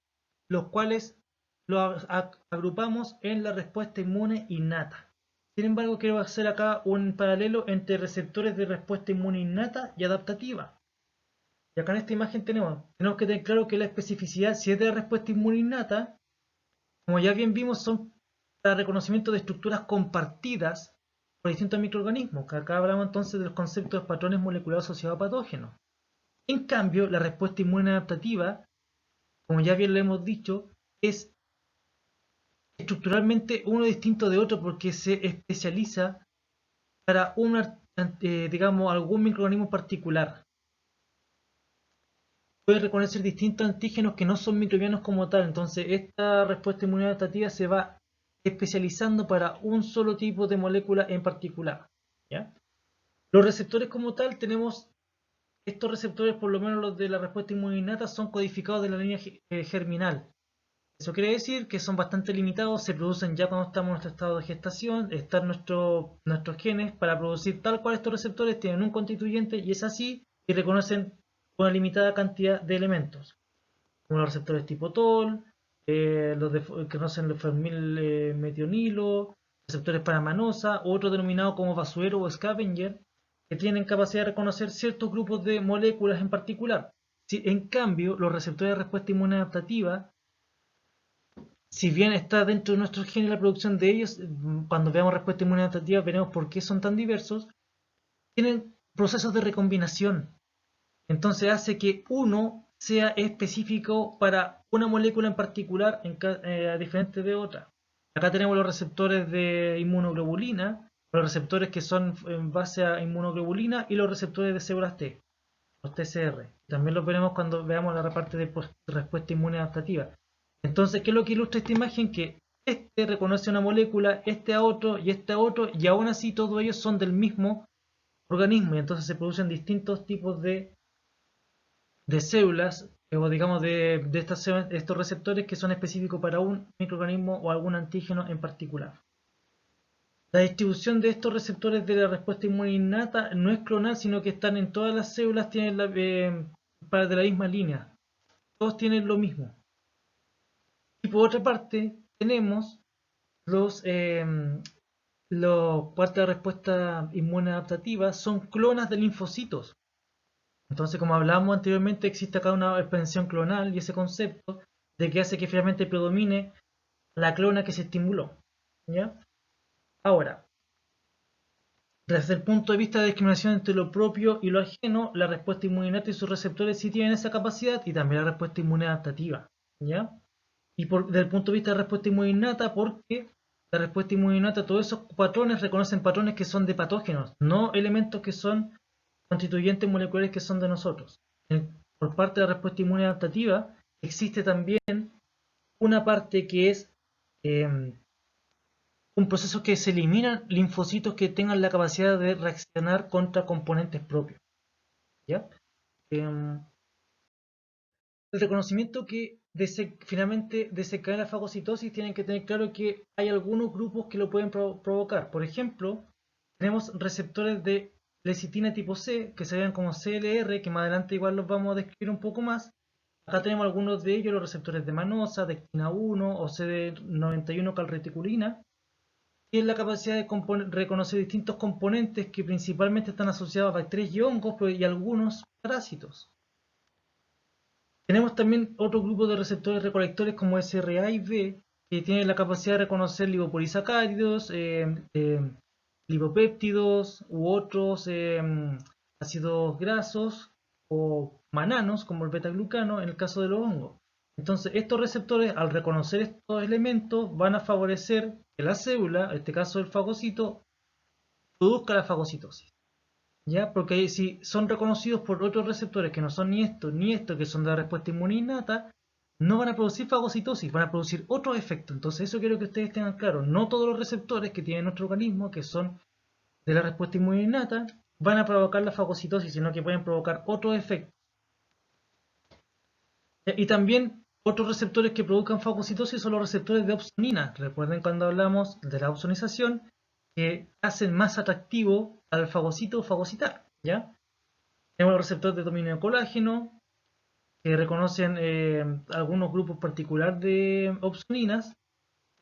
S1: los cuales los agrupamos en la respuesta inmune innata. Sin embargo, quiero hacer acá un paralelo entre receptores de respuesta inmune innata y adaptativa. Y acá en esta imagen tenemos que tener claro que la especificidad, si es de la respuesta inmune innata, como ya bien vimos, son para reconocimiento de estructuras compartidas por distintos microorganismos, que acá hablamos entonces de los conceptos de patrones moleculares asociados a patógenos. En cambio, la respuesta inmune adaptativa, como ya bien lo hemos dicho, es estructuralmente uno distinto de otro porque se especializa para digamos, algún microorganismo particular. Puede reconocer distintos antígenos que no son microbianos como tal, entonces esta respuesta inmune adaptativa se va especializando para un solo tipo de molécula en particular. ¿Ya? Los receptores como tal, tenemos estos receptores, por lo menos los de la respuesta inmune innata, son codificados de la línea germinal. Eso quiere decir que son bastante limitados, se producen ya cuando estamos en nuestro estado de gestación, están nuestros genes para producir tal cual estos receptores, tienen un constituyente y es así, y reconocen una limitada cantidad de elementos, como los receptores tipo TOL, que conocen los fermil metionilo, receptores para manosa, otros denominados como basurero o scavenger, que tienen capacidad de reconocer ciertos grupos de moléculas en particular. Si, en cambio, los receptores de respuesta inmune adaptativa, si bien está dentro de nuestros genes la producción de ellos, cuando veamos respuesta inmune adaptativa veremos por qué son tan diversos, tienen procesos de recombinación. Entonces hace que uno sea específico para una molécula en particular, diferente de otra. Acá tenemos los receptores de inmunoglobulina, los receptores que son en base a inmunoglobulina y los receptores de células T, los TCR. También los veremos cuando veamos la parte de respuesta inmune adaptativa. Entonces, ¿qué es lo que ilustra esta imagen? Que este reconoce una molécula, este a otro, y aún así todos ellos son del mismo organismo, y entonces se producen distintos tipos de células, o digamos de estos receptores que son específicos para un microorganismo o algún antígeno en particular. La distribución de estos receptores de la respuesta inmune innata no es clonal, sino que están en todas las células, tienen de la misma línea. Todos tienen lo mismo. Y por otra parte, tenemos parte de la respuesta inmune adaptativa, son clonas de linfocitos. Entonces, como hablábamos anteriormente, existe acá una expansión clonal y ese concepto de que hace que finalmente predomine la clona que se estimuló. ¿Ya? Ahora, desde el punto de vista de discriminación entre lo propio y lo ajeno, la respuesta inmune innata y sus receptores sí tienen esa capacidad, y también la respuesta inmune adaptativa. ¿Ya? Y desde el punto de vista de respuesta inmune innata, porque la respuesta inmune innata, todos esos patrones reconocen patrones que son de patógenos, no elementos que son constituyentes moleculares que son de nosotros. Por parte de la respuesta inmune adaptativa, existe también una parte que es un proceso que se eliminan linfocitos que tengan la capacidad de reaccionar contra componentes propios. ¿Ya? El reconocimiento que finalmente desencadena la fagocitosis, tienen que tener claro que hay algunos grupos que lo pueden provocar. Por ejemplo, tenemos receptores de lecitina tipo C, que se ven como CLR, que más adelante igual los vamos a describir un poco más. Acá tenemos algunos de ellos, los receptores de manosa, dectina 1 o CD91 calreticulina, y tienen la capacidad de reconocer distintos componentes que principalmente están asociados a bacterias y hongos y algunos parásitos. Tenemos también otro grupo de receptores recolectores como SRA y B, que tienen la capacidad de reconocer lipopolisacáridos, lipopéptidos u otros ácidos grasos o mananos como el beta-glucano en el caso de los hongos. Entonces estos receptores, al reconocer estos elementos, van a favorecer que la célula, en este caso el fagocito, produzca la fagocitosis. ¿Ya? Porque si son reconocidos por otros receptores que no son ni esto, que son de la respuesta inmune innata, no van a producir fagocitosis, van a producir otros efectos. Entonces eso quiero que ustedes tengan claro. No todos los receptores que tiene nuestro organismo, que son de la respuesta inmune innata, van a provocar la fagocitosis, sino que pueden provocar otros efectos. Y también otros receptores que produzcan fagocitosis son los receptores de opsonina. Recuerden cuando hablamos de la opsonización, que hacen más atractivo al fagocito o fagocitar, ¿ya? Tenemos los receptores de dominio de colágeno, que reconocen algunos grupos particulares de opsoninas.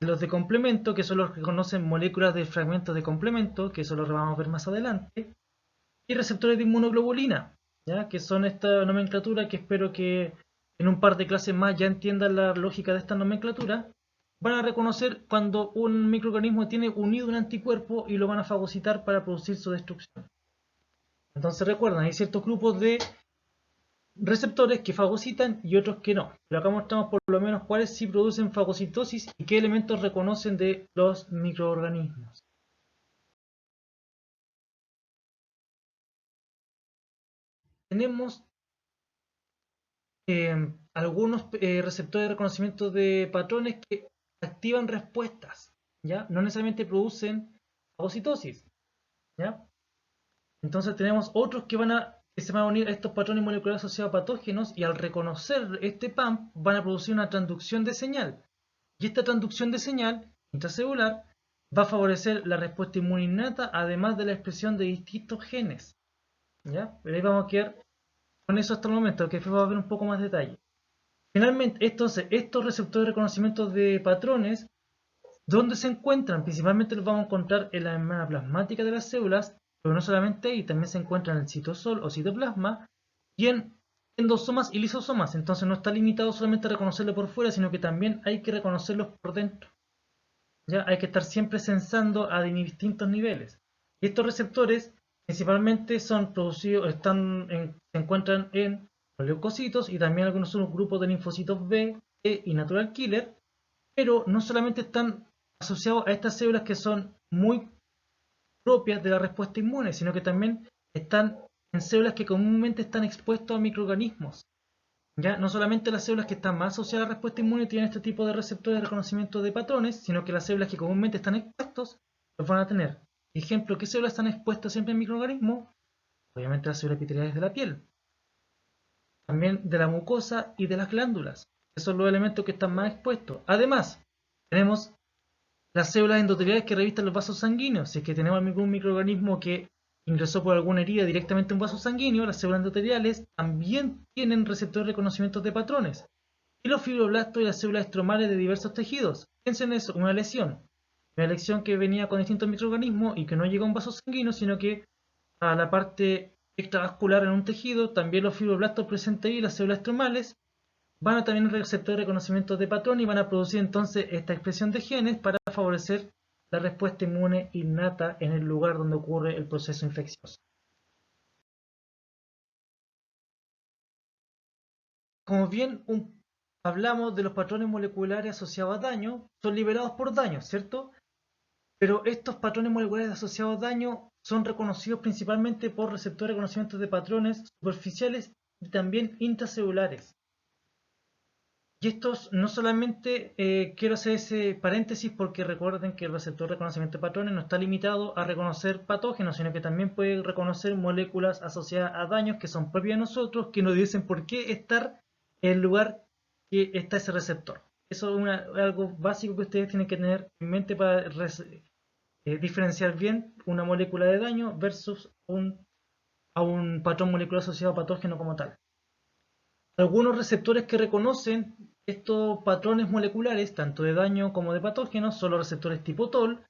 S1: Los de complemento, que son los que conocen moléculas de fragmentos de complemento, que eso lo vamos a ver más adelante. Y receptores de inmunoglobulina, ¿ya? Que son esta nomenclatura que espero que en un par de clases más ya entiendan la lógica de esta nomenclatura. Van a reconocer cuando un microorganismo tiene unido un anticuerpo y lo van a fagocitar para producir su destrucción. Entonces recuerden, hay ciertos grupos de receptores que fagocitan y otros que no. Pero acá mostramos por lo menos cuáles sí producen fagocitosis y qué elementos reconocen de los microorganismos. Tenemos algunos receptores de reconocimiento de patrones que activan respuestas, ¿ya? No necesariamente producen fagocitosis, ¿ya? Entonces tenemos otros que se van a unir a estos patrones moleculares asociados a patógenos y al reconocer este PAMP van a producir una transducción de señal. Y esta transducción de señal intracelular va a favorecer la respuesta inmune innata, además de la expresión de distintos genes, ¿ya? Pero ahí vamos a quedar con eso hasta el momento, que después va a ver un poco más detalle. Finalmente, estos receptores de reconocimiento de patrones, ¿dónde se encuentran? Principalmente los vamos a encontrar en la membrana plasmática de las células, pero no solamente ahí, también se encuentran en el citosol o citoplasma y en endosomas y lisosomas. Entonces no está limitado solamente a reconocerlo por fuera, sino que también hay que reconocerlos por dentro. ¿Ya? Hay que estar siempre sensando a distintos niveles. Y estos receptores principalmente son producidos, se encuentran en los leucocitos y también algunos subgrupos de linfocitos B, T y natural killer, pero no solamente están asociados a estas células que son muy propias de la respuesta inmune, sino que también están en células que comúnmente están expuestas a microorganismos. ¿Ya? No solamente las células que están más asociadas a la respuesta inmune tienen este tipo de receptores de reconocimiento de patrones, sino que las células que comúnmente están expuestos los van a tener. Ejemplo, ¿qué células están expuestas siempre en microorganismos? Obviamente las células epiteliales de la piel. También de la mucosa y de las glándulas, que son los elementos que están más expuestos. Además, tenemos las células endoteliales que revisten los vasos sanguíneos. Si es que tenemos algún microorganismo que ingresó por alguna herida directamente a un vaso sanguíneo, las células endoteliales también tienen receptores de reconocimiento de patrones. Y los fibroblastos y las células estromales de diversos tejidos. Piensen en eso, una lesión. Una lesión que venía con distintos microorganismos y que no llegó a un vaso sanguíneo, sino que a la parte extravascular en un tejido. También los fibroblastos presentes ahí, las células estromales, van a tener receptores de reconocimiento de patrón y van a producir entonces esta expresión de genes para favorecer la respuesta inmune innata en el lugar donde ocurre el proceso infeccioso. Como bien hablamos de los patrones moleculares asociados a daño, son liberados por daño, ¿cierto? Pero estos patrones moleculares asociados a daño son reconocidos principalmente por receptores de reconocimiento de patrones superficiales y también intracelulares. Y estos no solamente, quiero hacer ese paréntesis porque recuerden que el receptor de reconocimiento de patrones no está limitado a reconocer patógenos, sino que también puede reconocer moléculas asociadas a daños que son propias de nosotros, que nos dicen por qué estar en el lugar que está ese receptor. Eso es algo básico que ustedes tienen que tener en mente para diferenciar bien una molécula de daño versus a un patrón molecular asociado a patógeno como tal. Algunos receptores que reconocen estos patrones moleculares, tanto de daño como de patógenos, son los receptores tipo TOL,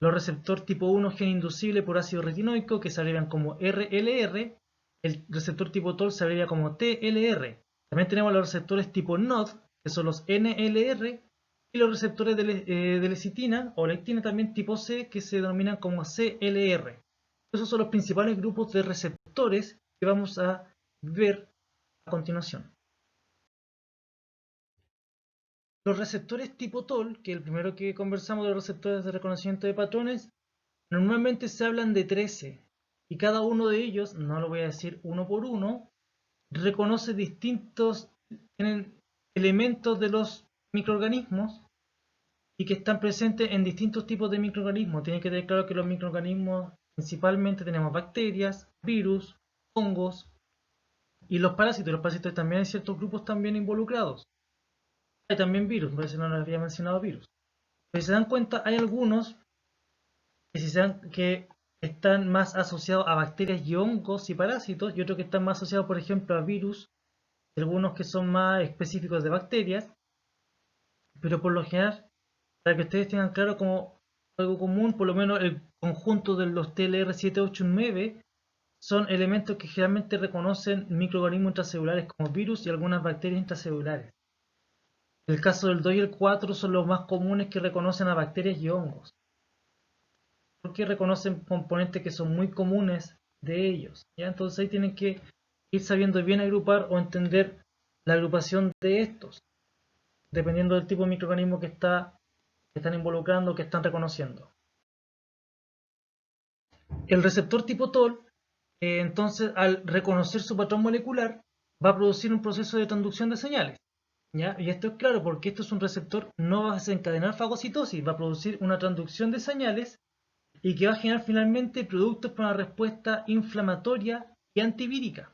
S1: los receptores tipo 1 gen inducible por ácido retinoico, que se abrevian como RLR, el receptor tipo TOL se abrevia como TLR. También tenemos los receptores tipo NOD, que son los NLR, y los receptores de lecitina o lectina también tipo C, que se denominan como CLR. Esos son los principales grupos de receptores que vamos a ver a continuación. Los receptores tipo TOL, que es el primero que conversamos de los receptores de reconocimiento de patrones, normalmente se hablan de 13 y cada uno de ellos, no lo voy a decir uno por uno, reconoce distintos elementos de los microorganismos y que están presentes en distintos tipos de microorganismos. Tienen que tener claro que los microorganismos principalmente tenemos bacterias, virus, hongos y los parásitos. Los parásitos también hay ciertos grupos también involucrados. Hay también virus, por eso no les había mencionado virus. Pero si se dan cuenta, hay algunos que están más asociados a bacterias y hongos y parásitos, y otros que están más asociados, por ejemplo, a virus, y algunos que son más específicos de bacterias, pero por lo general, para que ustedes tengan claro como algo común, por lo menos el conjunto de los TLR789 son elementos que generalmente reconocen microorganismos intracelulares como virus y algunas bacterias intracelulares. El caso del 2 y el 4 son los más comunes que reconocen a bacterias y hongos, porque reconocen componentes que son muy comunes de ellos. ¿Ya? Entonces ahí tienen que ir sabiendo bien agrupar o entender la agrupación de estos, dependiendo del tipo de microorganismo que están involucrando, que están reconociendo. El receptor tipo TOL, entonces, al reconocer su patrón molecular, va a producir un proceso de transducción de señales. ¿Ya? Y esto es claro porque esto es un receptor, no va a desencadenar fagocitosis, va a producir una transducción de señales y que va a generar finalmente productos para una respuesta inflamatoria y antivírica.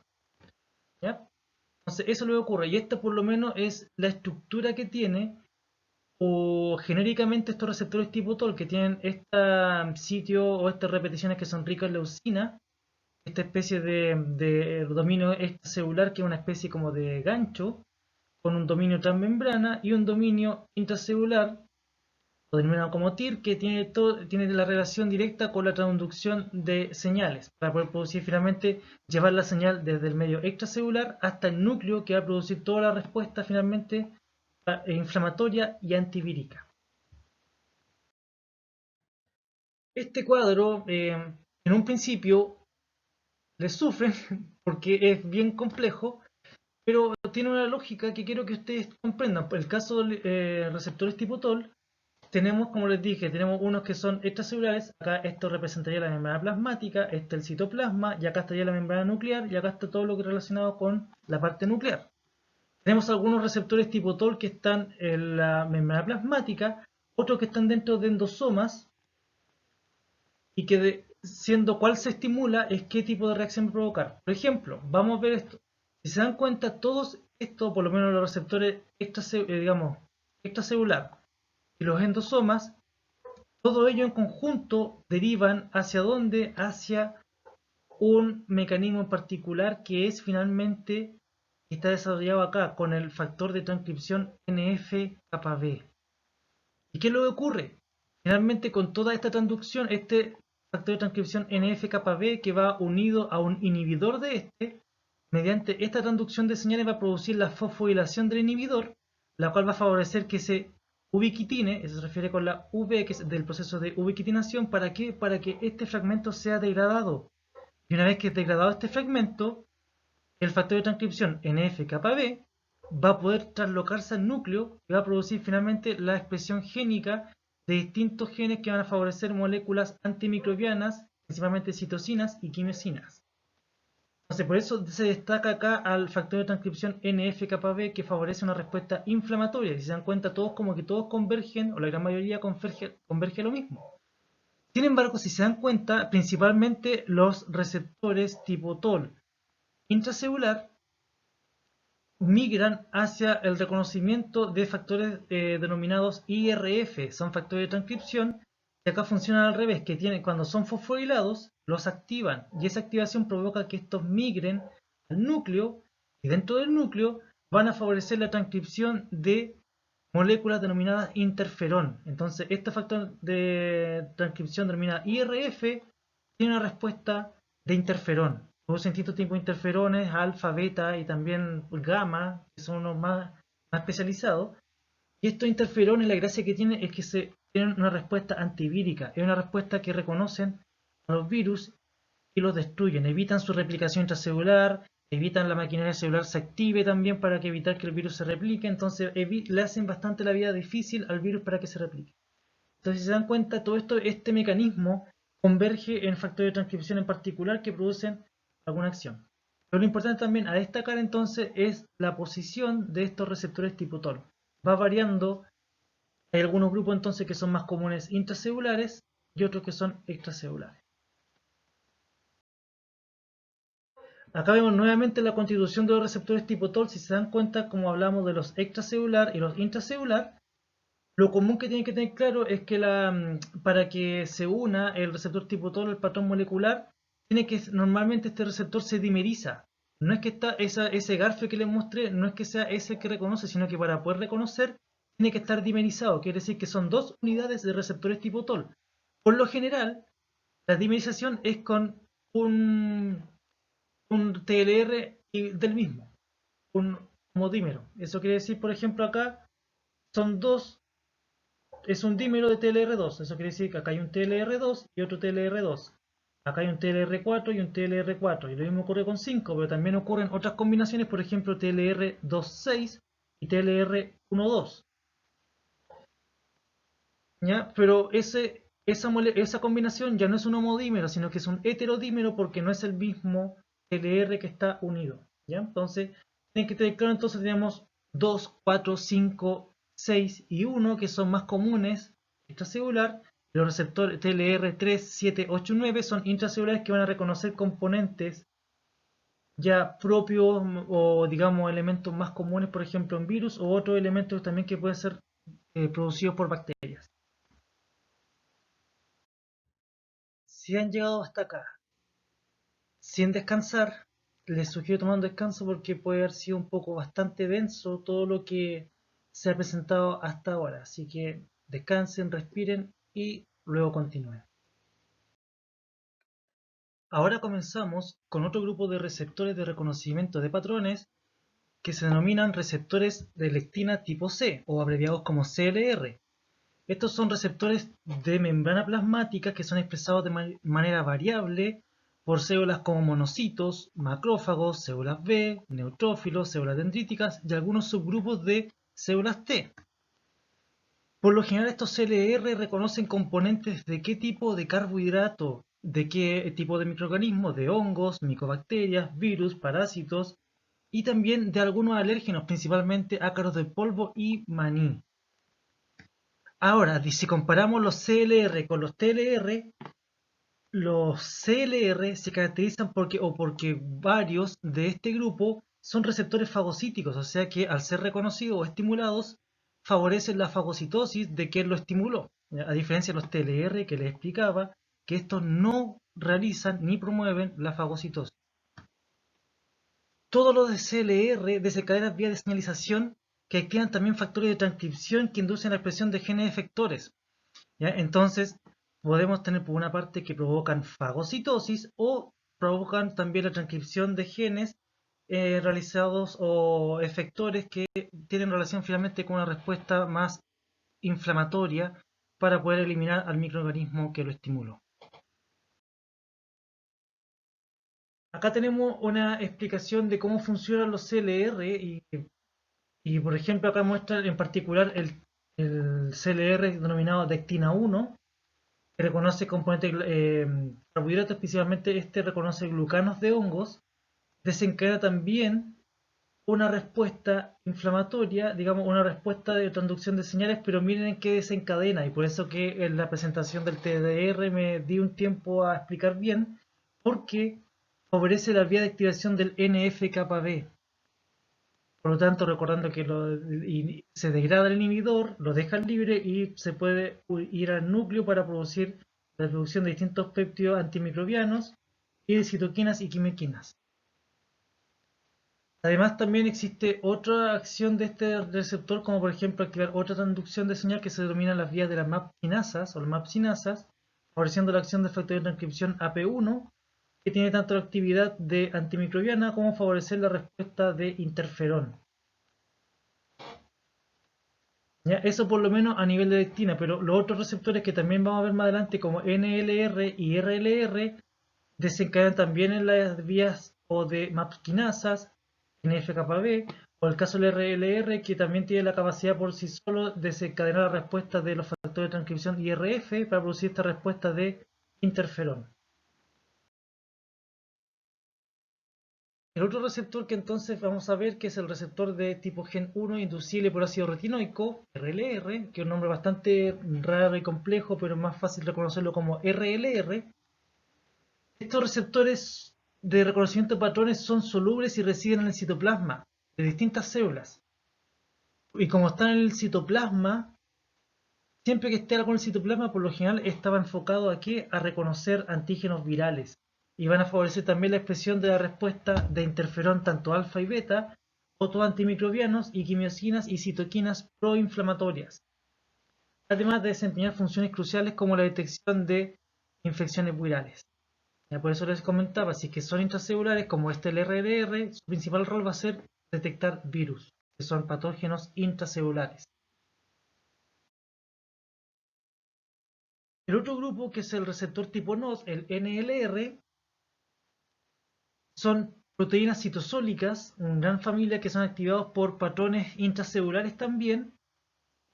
S1: ¿Ya? Entonces, eso es lo que ocurre. Y esta por lo menos es la estructura que tiene, o genéricamente estos receptores tipo TOL que tienen este sitio o estas repeticiones que son ricas en leucina, esta especie de dominio extracelular que es una especie como de gancho, con un dominio transmembrana y un dominio intracelular, o denominado como TIR, que tiene la relación directa con la transducción de señales, para poder producir finalmente, llevar la señal desde el medio extracelular hasta el núcleo, que va a producir toda la respuesta finalmente inflamatoria y antivírica. Este cuadro, en un principio, le sufren porque es bien complejo, pero tiene una lógica que quiero que ustedes comprendan. Por el caso de receptores tipo TOL, tenemos, como les dije, tenemos unos que son extracelulares. Acá esto representaría la membrana plasmática, este el citoplasma, y acá estaría la membrana nuclear, y acá está todo lo que es relacionado con la parte nuclear. Tenemos algunos receptores tipo TOL que están en la membrana plasmática, otros que están dentro de endosomas, y que siendo cuál se estimula es qué tipo de reacción va a provocar. Por ejemplo, vamos a ver esto. Si se dan cuenta, todos estos, por lo menos los receptores extracelular y los endosomas, todo ello en conjunto derivan hacia dónde, hacia un mecanismo en particular que es finalmente, está desarrollado acá con el factor de transcripción NF-κB. ¿Y qué es lo que ocurre? Finalmente con toda esta transducción, este factor de transcripción NF-κB que va unido a un inhibidor de mediante esta transducción de señales va a producir la fosforilación del inhibidor, la cual va a favorecer que se ubiquitine, eso se refiere con la V, que es del proceso de ubiquitinación. ¿Para qué? Para que este fragmento sea degradado. Y una vez que es degradado este fragmento, el factor de transcripción NF-κB va a poder traslocarse al núcleo y va a producir finalmente la expresión génica de distintos genes que van a favorecer moléculas antimicrobianas, principalmente citocinas y quimiosinas. Entonces, por eso se destaca acá al factor de transcripción NF-κB que favorece una respuesta inflamatoria. Si se dan cuenta, todos como que todos convergen, o la gran mayoría converge a lo mismo. Sin embargo, si se dan cuenta, principalmente los receptores tipo TOL intracelular migran hacia el reconocimiento de factores denominados IRF, son factores de transcripción, que acá funcionan al revés, que cuando son fosforilados, los activan, y esa activación provoca que estos migren al núcleo, y dentro del núcleo van a favorecer la transcripción de moléculas denominadas interferón. Entonces, este factor de transcripción denominado IRF tiene una respuesta de interferón. Producen distintos tipos de interferones, alfa, beta y también gamma, que son unos más especializados. Y estos interferones, la gracia que tienen es que tienen una respuesta antivírica. Es una respuesta que reconocen a los virus y los destruyen. Evitan su replicación intracelular, evitan la maquinaria celular se active también para evitar que el virus se replique. Entonces le hacen bastante la vida difícil al virus para que se replique. Entonces, si se dan cuenta, todo esto, este mecanismo converge en factores de transcripción en particular que producen alguna acción. Pero lo importante también a destacar entonces es la posición de estos receptores tipo TOL. Va variando, hay algunos grupos entonces que son más comunes intracelulares y otros que son extracelulares. Acá vemos nuevamente la constitución de los receptores tipo TOL. Si se dan cuenta, como hablamos de los extracelular y los intracelular, lo común que tienen que tener claro es que para que se una el receptor tipo TOL al patrón molecular, tiene que normalmente este receptor se dimeriza. No es que ese garfio que les mostré, no es que sea ese que reconoce, sino que para poder reconocer tiene que estar dimerizado. Quiere decir que son dos unidades de receptores tipo TOL. Por lo general, la dimerización es con un un TLR del mismo, un homodímero. Eso quiere decir, por ejemplo, acá son dos, es un dímero de TLR2. Eso quiere decir que acá hay un TLR2 y otro TLR2. Acá hay un TLR4 y un TLR4. Y lo mismo ocurre con 5, pero también ocurren otras combinaciones, por ejemplo, TLR26 y TLR12. ¿Ya? Pero esa combinación ya no es un homodímero, sino que es un heterodímero porque no es el mismo LR que está unido. ¿Ya? Entonces, tienen que tener claro, entonces tenemos 2, 4, 5, 6 y 1 que son más comunes extracelular. Los receptores TLR 3, 7, 8 y 9 son intracelulares que van a reconocer componentes ya propios o digamos elementos más comunes, por ejemplo en virus o otros elementos también que pueden ser producidos por bacterias. Si han llegado hasta acá sin descansar, les sugiero tomar un descanso porque puede haber sido un poco bastante denso todo lo que se ha presentado hasta ahora. Así que descansen, respiren y luego continúen. Ahora comenzamos con otro grupo de receptores de reconocimiento de patrones que se denominan receptores de lectina tipo C o abreviados como CLR. Estos son receptores de membrana plasmática que son expresados de manera variable por células como monocitos, macrófagos, células B, neutrófilos, células dendríticas y algunos subgrupos de células T. Por lo general estos CLR reconocen componentes de qué tipo de carbohidrato, de qué tipo de microorganismos, de hongos, micobacterias, virus, parásitos y también de algunos alérgenos, principalmente ácaros de polvo y maní. Ahora, si comparamos los CLR con los TLR, los CLR se caracterizan porque varios de este grupo son receptores fagocíticos, o sea que al ser reconocidos o estimulados, favorecen la fagocitosis de quien lo estimuló. A diferencia de los TLR que les explicaba, que estos no realizan ni promueven la fagocitosis. Todo lo de CLR desencadenan vías de señalización que activan también factores de transcripción que inducen la expresión de genes efectores. ¿Ya? Entonces, podemos tener por una parte que provocan fagocitosis o provocan también la transcripción de genes realizados o efectores que tienen relación finalmente con una respuesta más inflamatoria para poder eliminar al microorganismo que lo estimuló. Acá tenemos una explicación de cómo funcionan los CLR y por ejemplo acá muestra en particular el CLR denominado dectina 1 que reconoce componentes carbohidratos, especialmente este reconoce glucanos de hongos, desencadena también una respuesta inflamatoria, digamos una respuesta de transducción de señales, pero miren en qué desencadena, y por eso que en la presentación del TDR me di un tiempo a explicar bien, porque favorece la vía de activación del NF-κB. Por lo tanto, recordando que se degrada el inhibidor, lo dejan libre y se puede ir al núcleo para producir la producción de distintos péptidos antimicrobianos y de citoquinas y quimiquinas. Además, también existe otra acción de este receptor, como por ejemplo activar otra transducción de señal que se denomina las vías de las MAP quinasas o las MAP sinasas, favoreciendo la acción del factor de transcripción AP1, que tiene tanto la actividad de antimicrobiana como favorecer la respuesta de interferón. ¿Ya? Eso por lo menos a nivel de lectina, pero los otros receptores que también vamos a ver más adelante, como NLR y RLR, desencadenan también en las vías o de MAP quinasas, NF-κB, o el caso del RLR, que también tiene la capacidad por sí solo de desencadenar la respuesta de los factores de transcripción IRF para producir esta respuesta de interferón. El otro receptor que entonces vamos a ver que es el receptor de tipo gen 1 inducible por ácido retinoico, RLR, que es un nombre bastante raro y complejo, pero es más fácil reconocerlo como RLR. Estos receptores de reconocimiento de patrones son solubles y residen en el citoplasma de distintas células. Y como están en el citoplasma, siempre que esté algo en el citoplasma, por lo general estaba enfocado aquí a reconocer antígenos virales. Y van a favorecer también la expresión de la respuesta de interferón tanto alfa y beta, antimicrobianos y quimiosinas y citoquinas proinflamatorias. Además de desempeñar funciones cruciales como la detección de infecciones virales. Ya por eso les comentaba, si es que son intracelulares como el RRR, su principal rol va a ser detectar virus, que son patógenos intracelulares. El otro grupo, que es el receptor tipo NOS, el NLR, son proteínas citosólicas, una gran familia que son activados por patrones intracelulares también,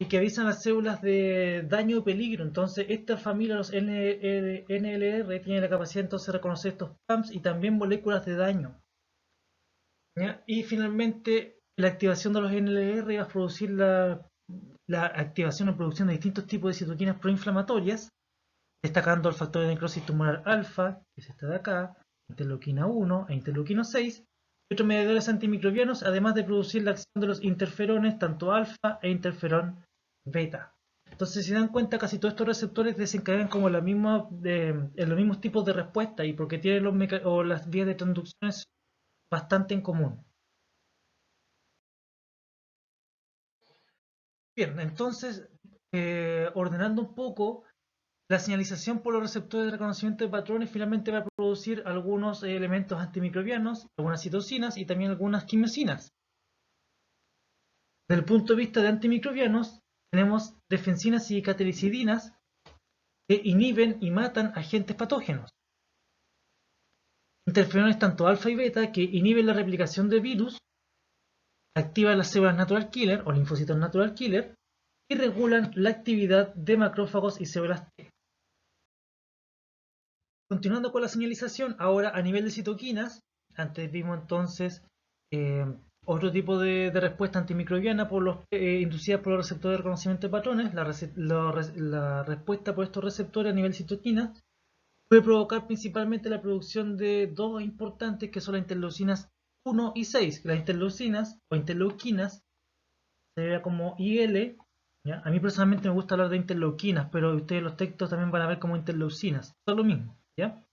S1: y que avisan a las células de daño o peligro. Entonces, esta familia, los NLR, tiene la capacidad entonces de reconocer estos PAMs y también moléculas de daño. ¿Ya? Y finalmente, la activación de los NLR va a producir la activación o producción de distintos tipos de citoquinas proinflamatorias, destacando el factor de necrosis tumoral alfa, que es este de acá, interleuquina 1 e interleuquina 6, y otros mediadores antimicrobianos, además de producir la acción de los interferones, tanto alfa e interferón beta. Entonces, si se dan cuenta, casi todos estos receptores desencadenan como en los mismos tipos de respuesta, y porque tienen las vías de transducciones bastante en común. Bien, entonces, ordenando un poco, la señalización por los receptores de reconocimiento de patrones finalmente va a producir algunos elementos antimicrobianos, algunas citocinas y también algunas quimiosinas. Desde el punto de vista de antimicrobianos, tenemos defensinas y catalicidinas que inhiben y matan agentes patógenos. Interferones tanto alfa y beta que inhiben la replicación de virus, activan las células natural killer o linfocitos natural killer y regulan la actividad de macrófagos y células T. Continuando con la señalización, ahora a nivel de citoquinas, antes vimos entonces eh, otro tipo de respuesta antimicrobiana inducida por los receptores de reconocimiento de patrones. La respuesta por estos receptores a nivel de citoquinas puede provocar principalmente la producción de dos importantes que son las interleucinas 1 y 6. Las interleucinas o interleuquinas se ve como IL. ¿Ya? A mí personalmente me gusta hablar de interleuquinas, pero ustedes los textos también van a ver como interleucinas. Son lo mismo. ¿Ya?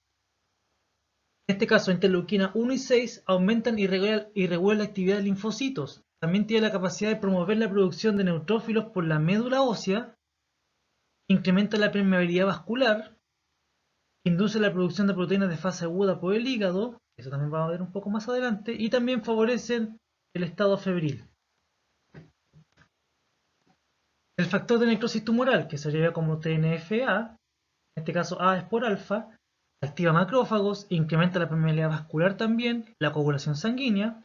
S1: En este caso, interleuquina 1 y 6 aumentan y regulan la actividad de linfocitos. También tiene la capacidad de promover la producción de neutrófilos por la médula ósea, incrementa la permeabilidad vascular, induce la producción de proteínas de fase aguda por el hígado, eso también vamos a ver un poco más adelante, y también favorecen el estado febril. El factor de necrosis tumoral, que se abrevia como TNFA, en este caso A es por alfa, activa macrófagos, incrementa la permeabilidad vascular también, la coagulación sanguínea,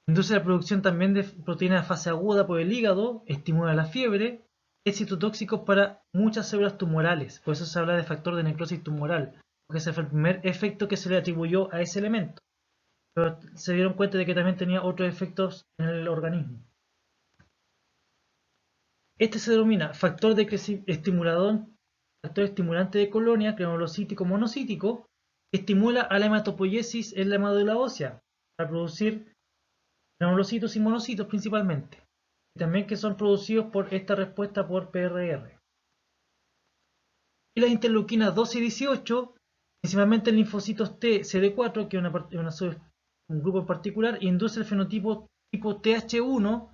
S1: induce la producción también de proteínas de fase aguda por el hígado, estimula la fiebre, es citotóxico para muchas células tumorales, por eso se habla de factor de necrosis tumoral, porque ese fue el primer efecto que se le atribuyó a ese elemento. Pero se dieron cuenta de que también tenía otros efectos en el organismo. Este se denomina factor de factor estimulante de colonia, granulocítico monocítico, que estimula a la hematopoiesis en la médula ósea, para producir granulocitos y monocitos principalmente, y también que son producidos por esta respuesta por PRR. Y las interleuquinas 12 y 18, principalmente en linfocitos T CD4, que es un grupo en particular, induce el fenotipo tipo TH1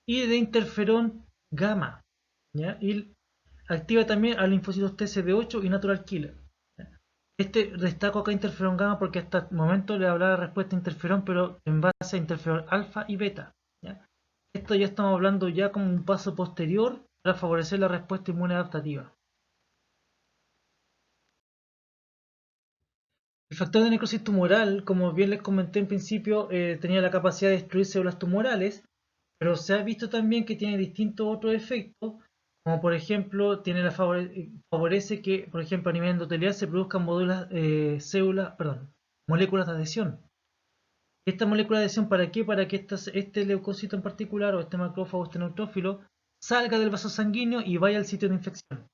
S1: y de interferón gamma, ¿ya? Y activa también a linfocitos T CD8 y natural killer. Destaco acá interferón gamma porque hasta el momento le hablaba de respuesta a interferón, pero en base a interferón alfa y beta. ¿Ya? Esto ya estamos hablando ya como un paso posterior para favorecer la respuesta inmune adaptativa. El factor de necrosis tumoral, como bien les comenté en principio, tenía la capacidad de destruir células tumorales, pero se ha visto también que tiene distintos otros efectos, como por ejemplo favorece que, por ejemplo, a nivel endotelial se produzcan moléculas de adhesión. Esta molécula de adhesión, ¿para qué? Para que este leucocito en particular, o este macrófago, este neutrófilo, salga del vaso sanguíneo y vaya al sitio de infección.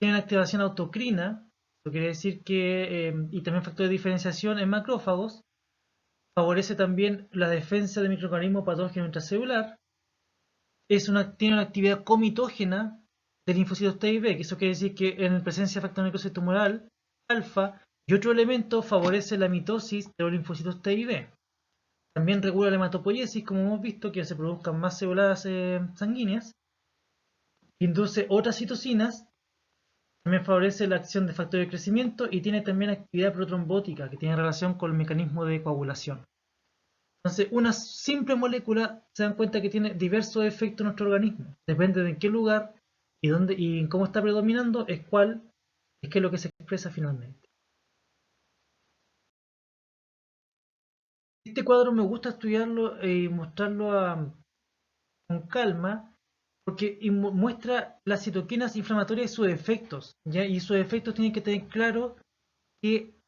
S1: Tienen activación autocrina, eso quiere decir que, y también factor de diferenciación en macrófagos, favorece también la defensa de microorganismos patógenos intracelular, tiene una actividad comitógena de linfocitos T y B, que eso quiere decir que en presencia de factor de necrosis tumoral, alfa, y otro elemento favorece la mitosis de los linfocitos T y B. También regula la hematopoiesis, como hemos visto, que se produzcan más células sanguíneas. Induce otras citocinas También favorece la acción de factores de crecimiento y tiene también actividad protrombótica que tiene relación con el mecanismo de coagulación. Entonces, una simple molécula se dan cuenta que tiene diversos efectos en nuestro organismo. Depende de en qué lugar y dónde y en cómo está predominando, es qué es lo que se expresa finalmente. Este cuadro me gusta estudiarlo y mostrarlo con calma porque muestra las citoquinas inflamatorias y sus efectos, ¿ya? Y sus efectos tienen que tener claro que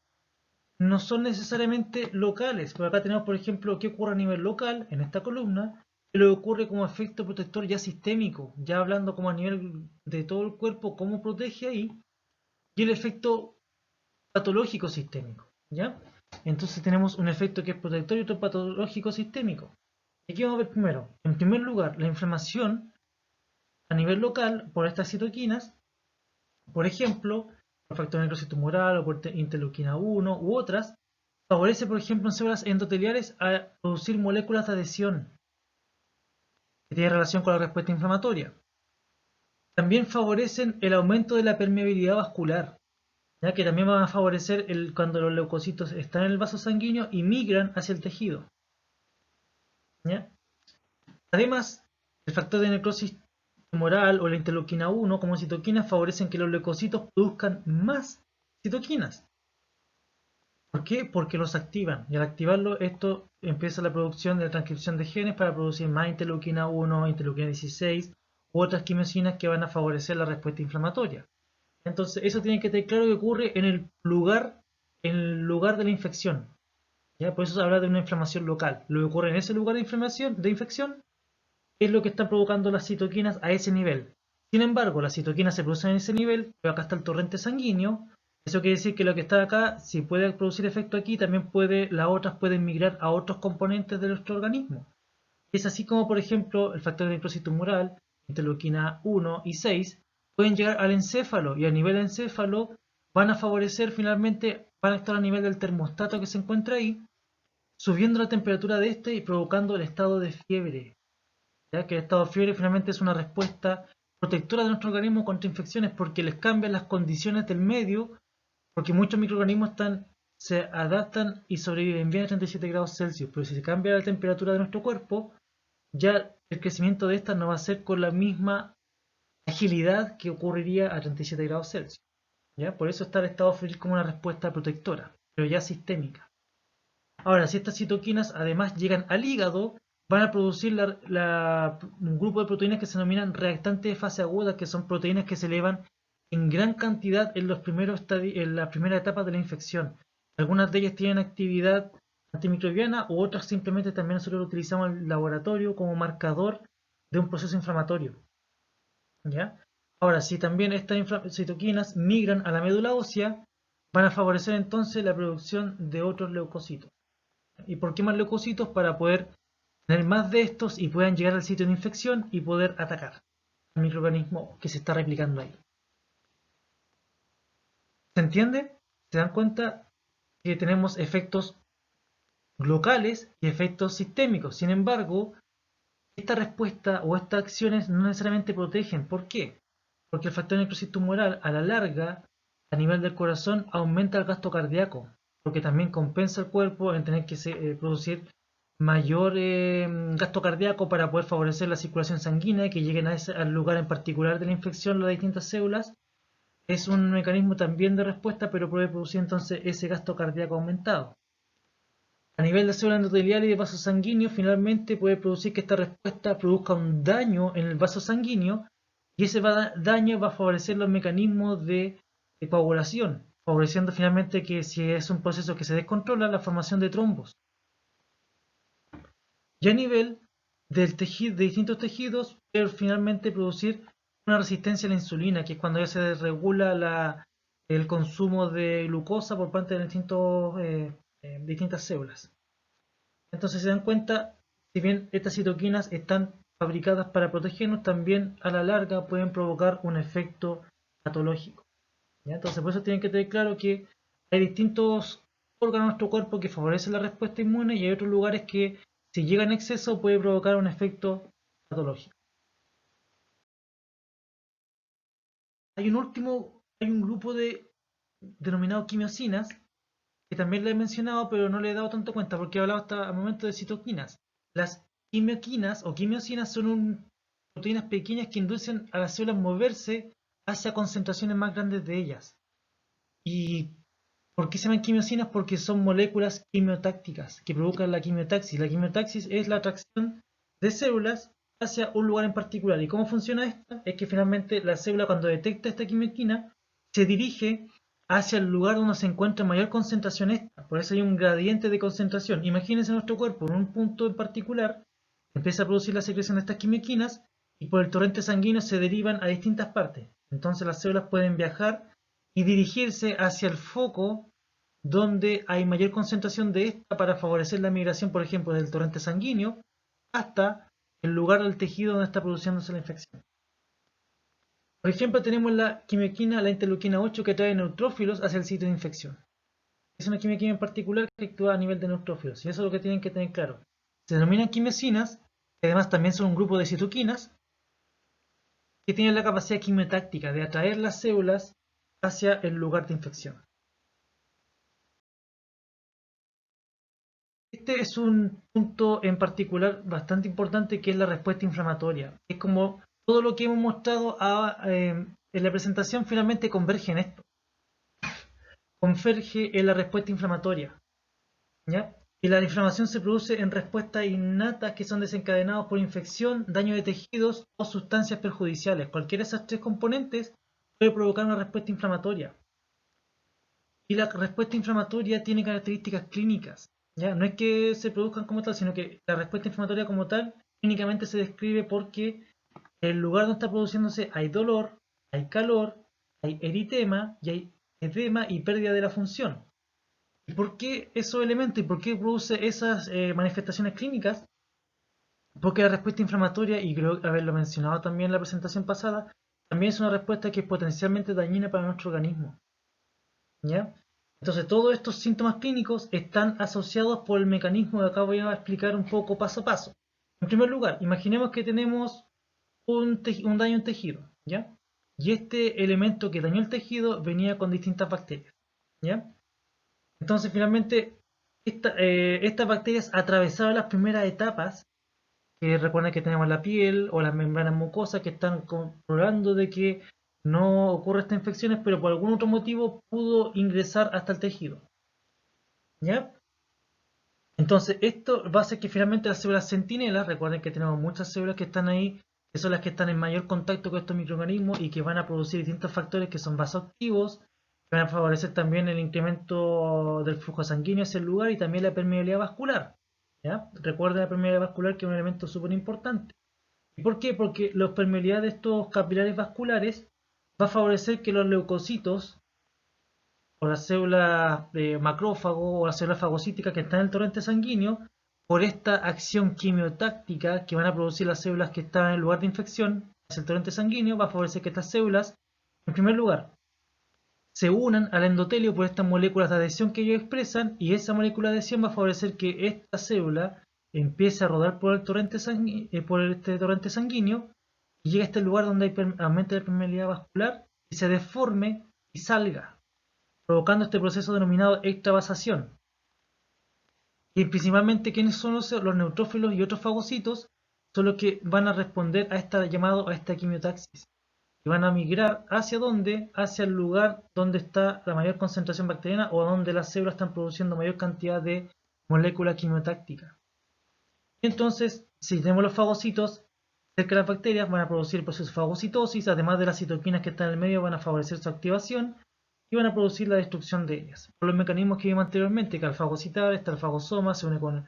S1: no son necesariamente locales. Por acá tenemos, por ejemplo, qué ocurre a nivel local en esta columna, y lo que ocurre como efecto protector ya sistémico, ya hablando como a nivel de todo el cuerpo, cómo protege ahí, y el efecto patológico sistémico, ¿ya? Entonces tenemos un efecto que es protector y otro patológico sistémico. Aquí vamos a ver primero, en primer lugar, la inflamación a nivel local por estas citoquinas, por ejemplo, por factor necrosis tumoral o por interleuquina 1 u otras, favorece, por ejemplo, en células endoteliales a producir moléculas de adhesión que tienen relación con la respuesta inflamatoria. También favorecen el aumento de la permeabilidad vascular, ya que también van a favorecer cuando los leucocitos están en el vaso sanguíneo y migran hacia el tejido. ¿Ya? Además, el factor de necrosis tumoral o la interleuquina 1 como citoquinas favorecen que los leucocitos produzcan más citoquinas. ¿Por qué? Porque los activan. Y al activarlo, esto empieza la producción de la transcripción de genes para producir más interleuquina 1, interleuquina 16 u otras quimiosinas que van a favorecer la respuesta inflamatoria. Entonces, eso tiene que tener claro que ocurre en el lugar de la infección. ¿Ya? Por eso se habla de una inflamación local. Lo que ocurre en ese lugar de infección, es lo que están provocando las citoquinas a ese nivel. Sin embargo, las citoquinas se producen en ese nivel, pero acá está el torrente sanguíneo. Eso quiere decir que lo que está acá, si puede producir efecto aquí, también las otras pueden migrar a otros componentes de nuestro organismo. Es así como, por ejemplo, el factor de necrosis tumoral, interleuquina 1 y 6, pueden llegar al encéfalo y a nivel encéfalo van a favorecer finalmente, van a estar a nivel del termostato que se encuentra ahí, subiendo la temperatura de este y provocando el estado de fiebre. ¿Ya? Que el estado de fiebre finalmente es una respuesta protectora de nuestro organismo contra infecciones porque les cambian las condiciones del medio, porque muchos microorganismos se adaptan y sobreviven bien a 37 grados Celsius, pero si se cambia la temperatura de nuestro cuerpo, ya el crecimiento de estas no va a ser con la misma agilidad que ocurriría a 37 grados Celsius. ¿Ya? Por eso está el estado febril como una respuesta protectora, pero ya sistémica. Ahora, si estas citoquinas además llegan al hígado, van a producir un grupo de proteínas que se denominan reactantes de fase aguda, que son proteínas que se elevan en gran cantidad en las primeras etapas de la infección. Algunas de ellas tienen actividad antimicrobiana u otras simplemente también nosotros lo utilizamos en el laboratorio como marcador de un proceso inflamatorio. ¿Ya? Ahora, si también estas citoquinas migran a la médula ósea, van a favorecer entonces la producción de otros leucocitos. ¿Y por qué más leucocitos? Para poder tener más de estos y puedan llegar al sitio de infección y poder atacar al microorganismo que se está replicando ahí. ¿Se entiende? ¿Se dan cuenta que tenemos efectos locales y efectos sistémicos? Sin embargo, esta respuesta o estas acciones no necesariamente protegen. ¿Por qué? Porque el factor de necrosis tumoral a la larga, a nivel del corazón, aumenta el gasto cardíaco, porque también compensa el cuerpo en tener que producir mayor gasto cardíaco para poder favorecer la circulación sanguínea, que lleguen al lugar en particular de la infección las distintas células. Es un mecanismo también de respuesta, pero puede producir entonces ese gasto cardíaco aumentado. A nivel de células endoteliales y de vasos sanguíneos, finalmente puede producir que esta respuesta produzca un daño en el vaso sanguíneo y ese daño va a favorecer los mecanismos de coagulación, favoreciendo finalmente que si es un proceso que se descontrola, la formación de trombos. Y a nivel de distintos tejidos, puede finalmente producir una resistencia a la insulina, que es cuando ya se desregula el consumo de glucosa por parte de distintas células. Entonces se dan cuenta, si bien estas citoquinas están fabricadas para protegernos, también a la larga pueden provocar un efecto patológico. ¿Ya? Entonces por eso tienen que tener claro que hay distintos órganos de nuestro cuerpo que favorecen la respuesta inmune y hay otros lugares que si llega en exceso puede provocar un efecto patológico. Hay un último hay un grupo denominado quimiosinas, que también le he mencionado, pero no le he dado tanto cuenta porque he hablado hasta el momento de citoquinas. Las quimioquinas o quimiosinas son proteínas pequeñas que inducen a las células moverse hacia concentraciones más grandes de ellas. ¿Y por qué se llaman quimiosinas? Porque son moléculas quimiotácticas que provocan la quimiotaxis. La quimiotaxis es la atracción de células hacia un lugar en particular. ¿Y cómo funciona esto? Es que finalmente la célula, cuando detecta esta quimioquina, se dirige hacia el lugar donde se encuentra mayor concentración esta. Por eso hay un gradiente de concentración. Imagínense nuestro cuerpo en un punto en particular, empieza a producir la secreción de estas quimioquinas y por el torrente sanguíneo se derivan a distintas partes. Entonces las células pueden viajar y dirigirse hacia el foco donde hay mayor concentración de esta para favorecer la migración, por ejemplo, del torrente sanguíneo hasta el lugar del tejido donde está produciéndose la infección. Por ejemplo, tenemos la quimioquina, la interleuquina 8, que atrae neutrófilos hacia el sitio de infección. Es una quimioquina en particular que actúa a nivel de neutrófilos, y eso es lo que tienen que tener claro. Se denominan quimiosinas, que además también son un grupo de citoquinas, que tienen la capacidad quimiotáctica de atraer las células hacia el lugar de infección. Este es un punto en particular bastante importante, que es la respuesta inflamatoria. Es como todo lo que hemos mostrado en la presentación finalmente converge en esto. Converge en la respuesta inflamatoria, ¿ya? Y la inflamación se produce en respuestas innatas que son desencadenadas por infección, daño de tejidos o sustancias perjudiciales. Cualquiera de esas tres componentes puede provocar una respuesta inflamatoria. Y la respuesta inflamatoria tiene características clínicas, ¿ya? No es que se produzcan como tal, sino que la respuesta inflamatoria como tal clínicamente se describe porque en el lugar donde está produciéndose hay dolor, hay calor, hay eritema y hay edema y pérdida de la función. ¿Y por qué esos elementos y por qué produce esas manifestaciones clínicas? Porque la respuesta inflamatoria, y creo haberlo mencionado también en la presentación pasada, también es una respuesta que es potencialmente dañina para nuestro organismo, ¿ya? Entonces todos estos síntomas clínicos están asociados por el mecanismo que acá voy a explicar un poco paso a paso. En primer lugar, imaginemos que tenemos un daño en tejido, ¿ya? Y este elemento que dañó el tejido venía con distintas bacterias, ¿ya? Entonces finalmente estas bacterias atravesaron las primeras etapas, que recuerden que tenemos la piel o las membranas mucosas que están controlando de que no ocurra estas infecciones, pero por algún otro motivo pudo ingresar hasta el tejido, ¿ya? Entonces esto va a hacer que finalmente las células centinelas, recuerden que tenemos muchas células que están ahí, que son las que están en mayor contacto con estos microorganismos y que van a producir distintos factores que son vasoactivos, que van a favorecer también el incremento del flujo sanguíneo hacia el lugar y también la permeabilidad vascular, ¿ya? Recuerden la permeabilidad vascular, que es un elemento súper importante. ¿Y por qué? Porque la permeabilidad de estos capilares vasculares va a favorecer que los leucocitos o las células de macrófago o las células fagocíticas que están en el torrente sanguíneo, por esta acción quimiotáctica que van a producir las células que están en el lugar de infección hacia el torrente sanguíneo, va a favorecer que estas células, en primer lugar, se unan al endotelio por estas moléculas de adhesión que ellos expresan, y esa molécula de adhesión va a favorecer que esta célula empiece a rodar por el torrente sanguíneo y llegue a este lugar donde hay aumento de permeabilidad vascular y se deforme y salga, provocando este proceso denominado extravasación. Y principalmente, ¿quiénes son los neutrófilos y otros fagocitos? Son los que van a responder a esta quimiotaxis. Y van a migrar ¿hacia dónde? Hacia el lugar donde está la mayor concentración bacteriana o donde las células están produciendo mayor cantidad de moléculas quimiotácticas. Entonces, si tenemos los fagocitos cerca de las bacterias, van a producir el proceso de fagocitosis, además de las citoquinas que están en el medio, van a favorecer su activación y van a producir la destrucción de ellas. Por los mecanismos que vimos anteriormente, que al fagocitar, está el fagosoma, se une con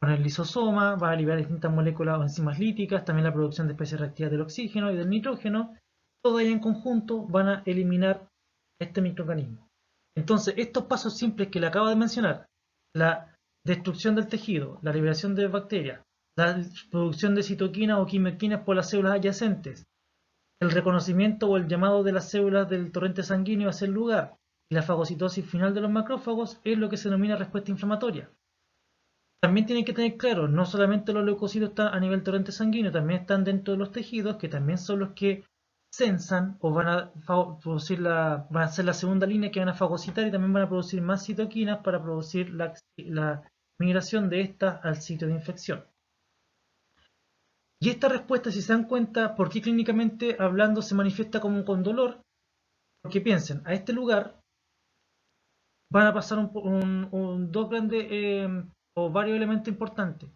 S1: el lisosoma, va a liberar distintas moléculas o enzimas líticas, también la producción de especies reactivas del oxígeno y del nitrógeno, todo ahí en conjunto van a eliminar este microorganismo. Entonces, estos pasos simples que le acabo de mencionar, la destrucción del tejido, la liberación de bacterias, la producción de citoquinas o quimioquinas por las células adyacentes, el reconocimiento o el llamado de las células del torrente sanguíneo hacia el lugar y la fagocitosis final de los macrófagos es lo que se denomina respuesta inflamatoria. También tienen que tener claro, no solamente los leucocitos están a nivel torrente sanguíneo, también están dentro de los tejidos, que también son los que sensan o van a producir van a ser la segunda línea que van a fagocitar y también van a producir más citoquinas para producir la migración de estas al sitio de infección. Y esta respuesta, si se dan cuenta, ¿por qué clínicamente hablando se manifiesta como con dolor? Porque piensen, a este lugar van a pasar dos grandes o varios elementos importantes.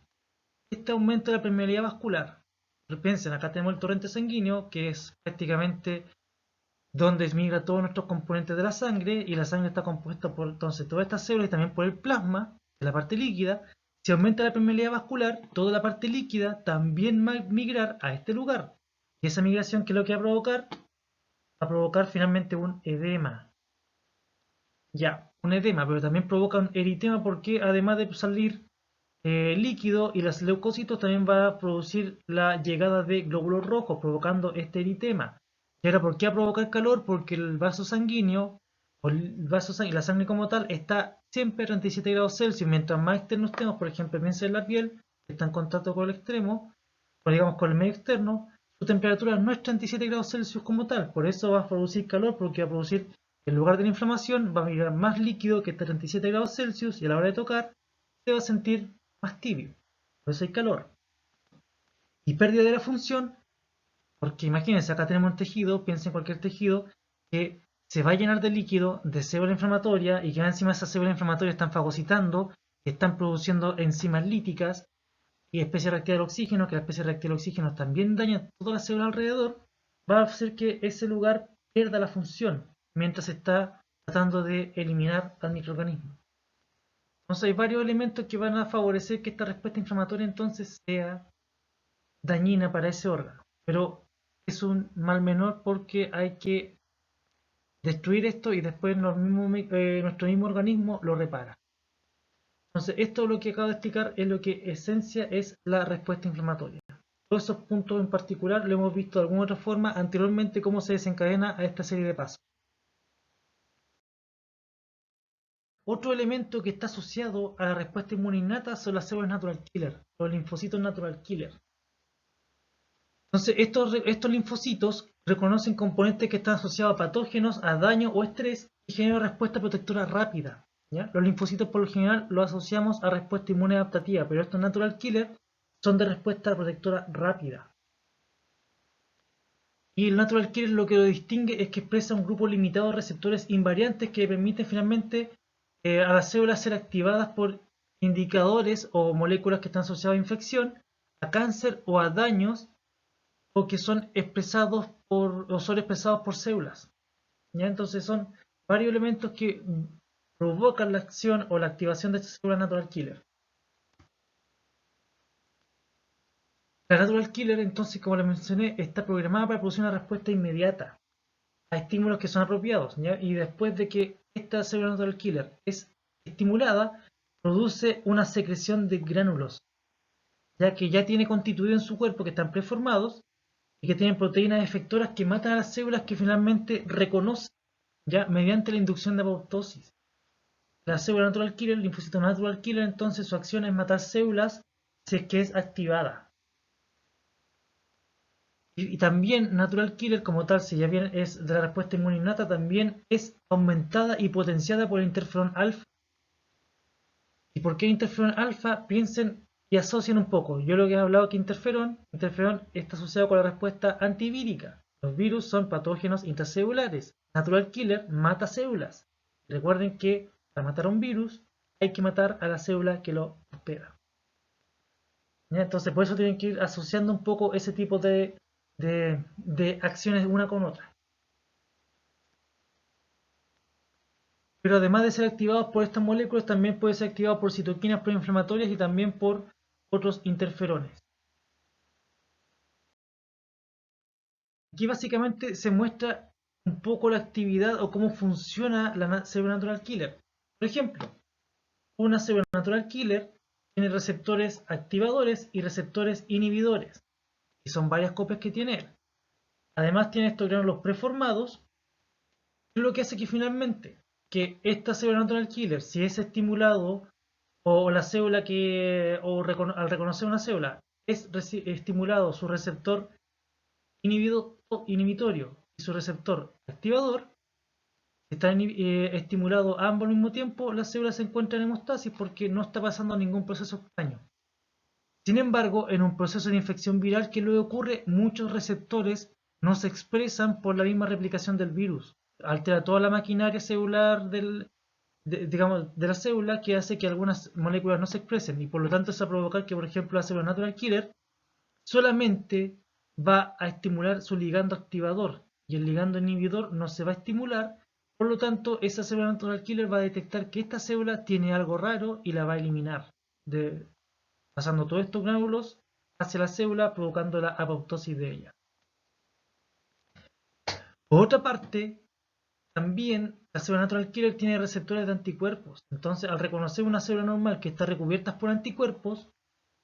S1: Este aumento de la permeabilidad vascular. Pero piensen, acá tenemos el torrente sanguíneo, que es prácticamente donde migra todos nuestros componentes de la sangre, y la sangre está compuesta por entonces todas estas células y también por el plasma, de la parte líquida. Si aumenta la permeabilidad vascular, toda la parte líquida también va a migrar a este lugar. Y esa migración, ¿qué es lo que va a provocar? Va a provocar finalmente un edema. Ya, un edema, pero también provoca un eritema porque además de salir líquido y los leucocitos, también va a producir la llegada de glóbulos rojos, provocando este eritema. ¿Y ahora por qué va a provocar calor? Porque el vaso sanguíneo, la sangre como tal, está siempre a 37 grados Celsius. Mientras más externo estemos, por ejemplo, piensa en la piel, que está en contacto con el extremo, o digamos con el medio externo, su temperatura no es 37 grados Celsius como tal. Por eso va a producir calor, porque va a producir, en lugar de la inflamación, va a migrar más líquido que está a 37 grados Celsius y a la hora de tocar se va a sentir más tibio. Por eso hay calor. Y pérdida de la función, porque imagínense, acá tenemos un tejido, piensen en cualquier tejido, que se va a llenar de líquido, de célula inflamatoria, y que encima esas células inflamatorias están fagocitando, están produciendo enzimas líticas y especie reactiva del oxígeno, que la especie reactiva del oxígeno también daña todas las células alrededor, va a hacer que ese lugar pierda la función mientras se está tratando de eliminar al microorganismo. Entonces hay varios elementos que van a favorecer que esta respuesta inflamatoria entonces sea dañina para ese órgano. Pero es un mal menor porque hay que destruir esto y después nuestro mismo organismo lo repara. Entonces esto lo que acabo de explicar es lo que esencia es la respuesta inflamatoria. Todos esos puntos en particular lo hemos visto de alguna otra forma anteriormente cómo se desencadena a esta serie de pasos. Otro elemento que está asociado a la respuesta inmune innata son las células natural killer, los linfocitos natural killer. Entonces, estos linfocitos reconocen componentes que están asociados a patógenos, a daño o estrés y generan respuesta protectora rápida. ¿Ya? Los linfocitos por lo general los asociamos a respuesta inmune adaptativa, pero estos natural killer son de respuesta protectora rápida. Y el natural killer lo que lo distingue es que expresa un grupo limitado de receptores invariantes que permiten finalmente a las células ser activadas por indicadores o moléculas que están asociadas a infección, a cáncer o a daños o que son expresados por células. ¿Ya? Entonces son varios elementos que provocan la acción o la activación de esta célula natural killer. La natural killer, entonces, como les mencioné, está programada para producir una respuesta inmediata a estímulos que son apropiados. ¿Ya? Y después de que esta célula natural killer es estimulada, produce una secreción de gránulos, ya que ya tiene constituido en su cuerpo, que están preformados, y que tienen proteínas efectoras que matan a las células que finalmente reconocen ya mediante la inducción de apoptosis. La célula natural killer, el linfocito natural killer, entonces su acción es matar células si es que es activada. Y también natural killer como tal, si ya bien es de la respuesta inmune innata, también es aumentada y potenciada por el interferón alfa. ¿Y por qué interferón alfa? Piensen y asocien un poco. Yo lo que he hablado que interferón está asociado con la respuesta antivírica. Los virus son patógenos intracelulares. Natural killer mata células. Recuerden que para matar a un virus hay que matar a la célula que lo hospeda. ¿Ya? Entonces por eso tienen que ir asociando un poco ese tipo de acciones una con otra. Pero además de ser activados por estas moléculas, también puede ser activado por citoquinas proinflamatorias y también por otros interferones. Aquí básicamente se muestra un poco la actividad o cómo funciona la célula natural killer. Por ejemplo, una célula natural killer tiene receptores activadores y receptores inhibidores. Y son varias copias que tiene él. Además tiene estos gránulos preformados, lo que hace que finalmente que esta célula natural killer, si es estimulado o la célula que al reconocer una célula es estimulado su receptor inhibitorio y su receptor activador, están estimulados ambos al mismo tiempo, la célula se encuentra en hemostasis porque no está pasando ningún proceso extraño. Sin embargo, en un proceso de infección viral que luego ocurre, muchos receptores no se expresan por la misma replicación del virus. Altera toda la maquinaria celular digamos, de la célula, que hace que algunas moléculas no se expresen, y por lo tanto eso va a provocar que, por ejemplo, la célula natural killer solamente va a estimular su ligando activador y el ligando inhibidor no se va a estimular. Por lo tanto, esa célula natural killer va a detectar que esta célula tiene algo raro y la va a eliminar, pasando todos estos gránulos hacia la célula, provocando la apoptosis de ella. Por otra parte, también la célula natural killer tiene receptores de anticuerpos. Entonces, al reconocer una célula normal que está recubierta por anticuerpos,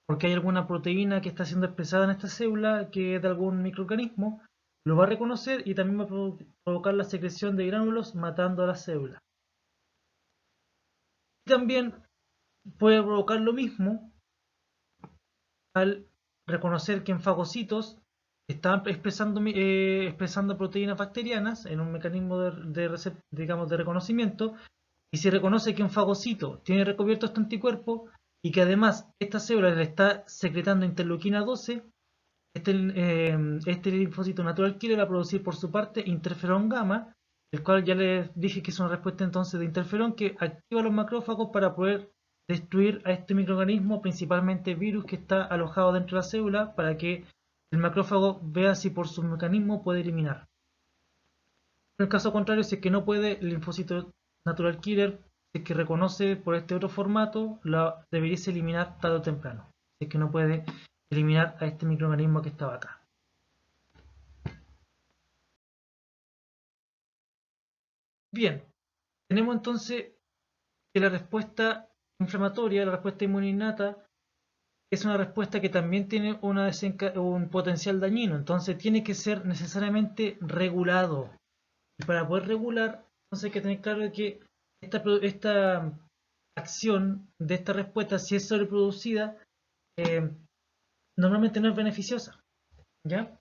S1: porque hay alguna proteína que está siendo expresada en esta célula que es de algún microorganismo, lo va a reconocer y también va a provocar la secreción de gránulos matando a la célula. Y también puede provocar lo mismo al reconocer que en fagocitos están expresando proteínas bacterianas en un mecanismo digamos, de reconocimiento, y si reconoce que un fagocito tiene recubierto este anticuerpo y que además esta célula le está secretando interleuquina 12, este linfocito natural killer va a producir por su parte interferón gamma, el cual ya les dije que es una respuesta entonces de interferón que activa los macrófagos para poder destruir a este microorganismo, principalmente virus que está alojado dentro de la célula, para que el macrófago vea si por su mecanismo puede eliminar. En el caso contrario, si es que no puede, el linfocito natural killer, si es que reconoce por este otro formato, la debería eliminar tarde o temprano. Si es que no puede eliminar a este microorganismo que estaba acá. Bien, tenemos entonces que la respuesta inflamatoria, la respuesta inmune innata, es una respuesta que también tiene un potencial dañino, entonces tiene que ser necesariamente regulado. Y para poder regular, entonces hay que tener claro que esta acción de esta respuesta, si es sobreproducida, normalmente no es beneficiosa, ¿ya?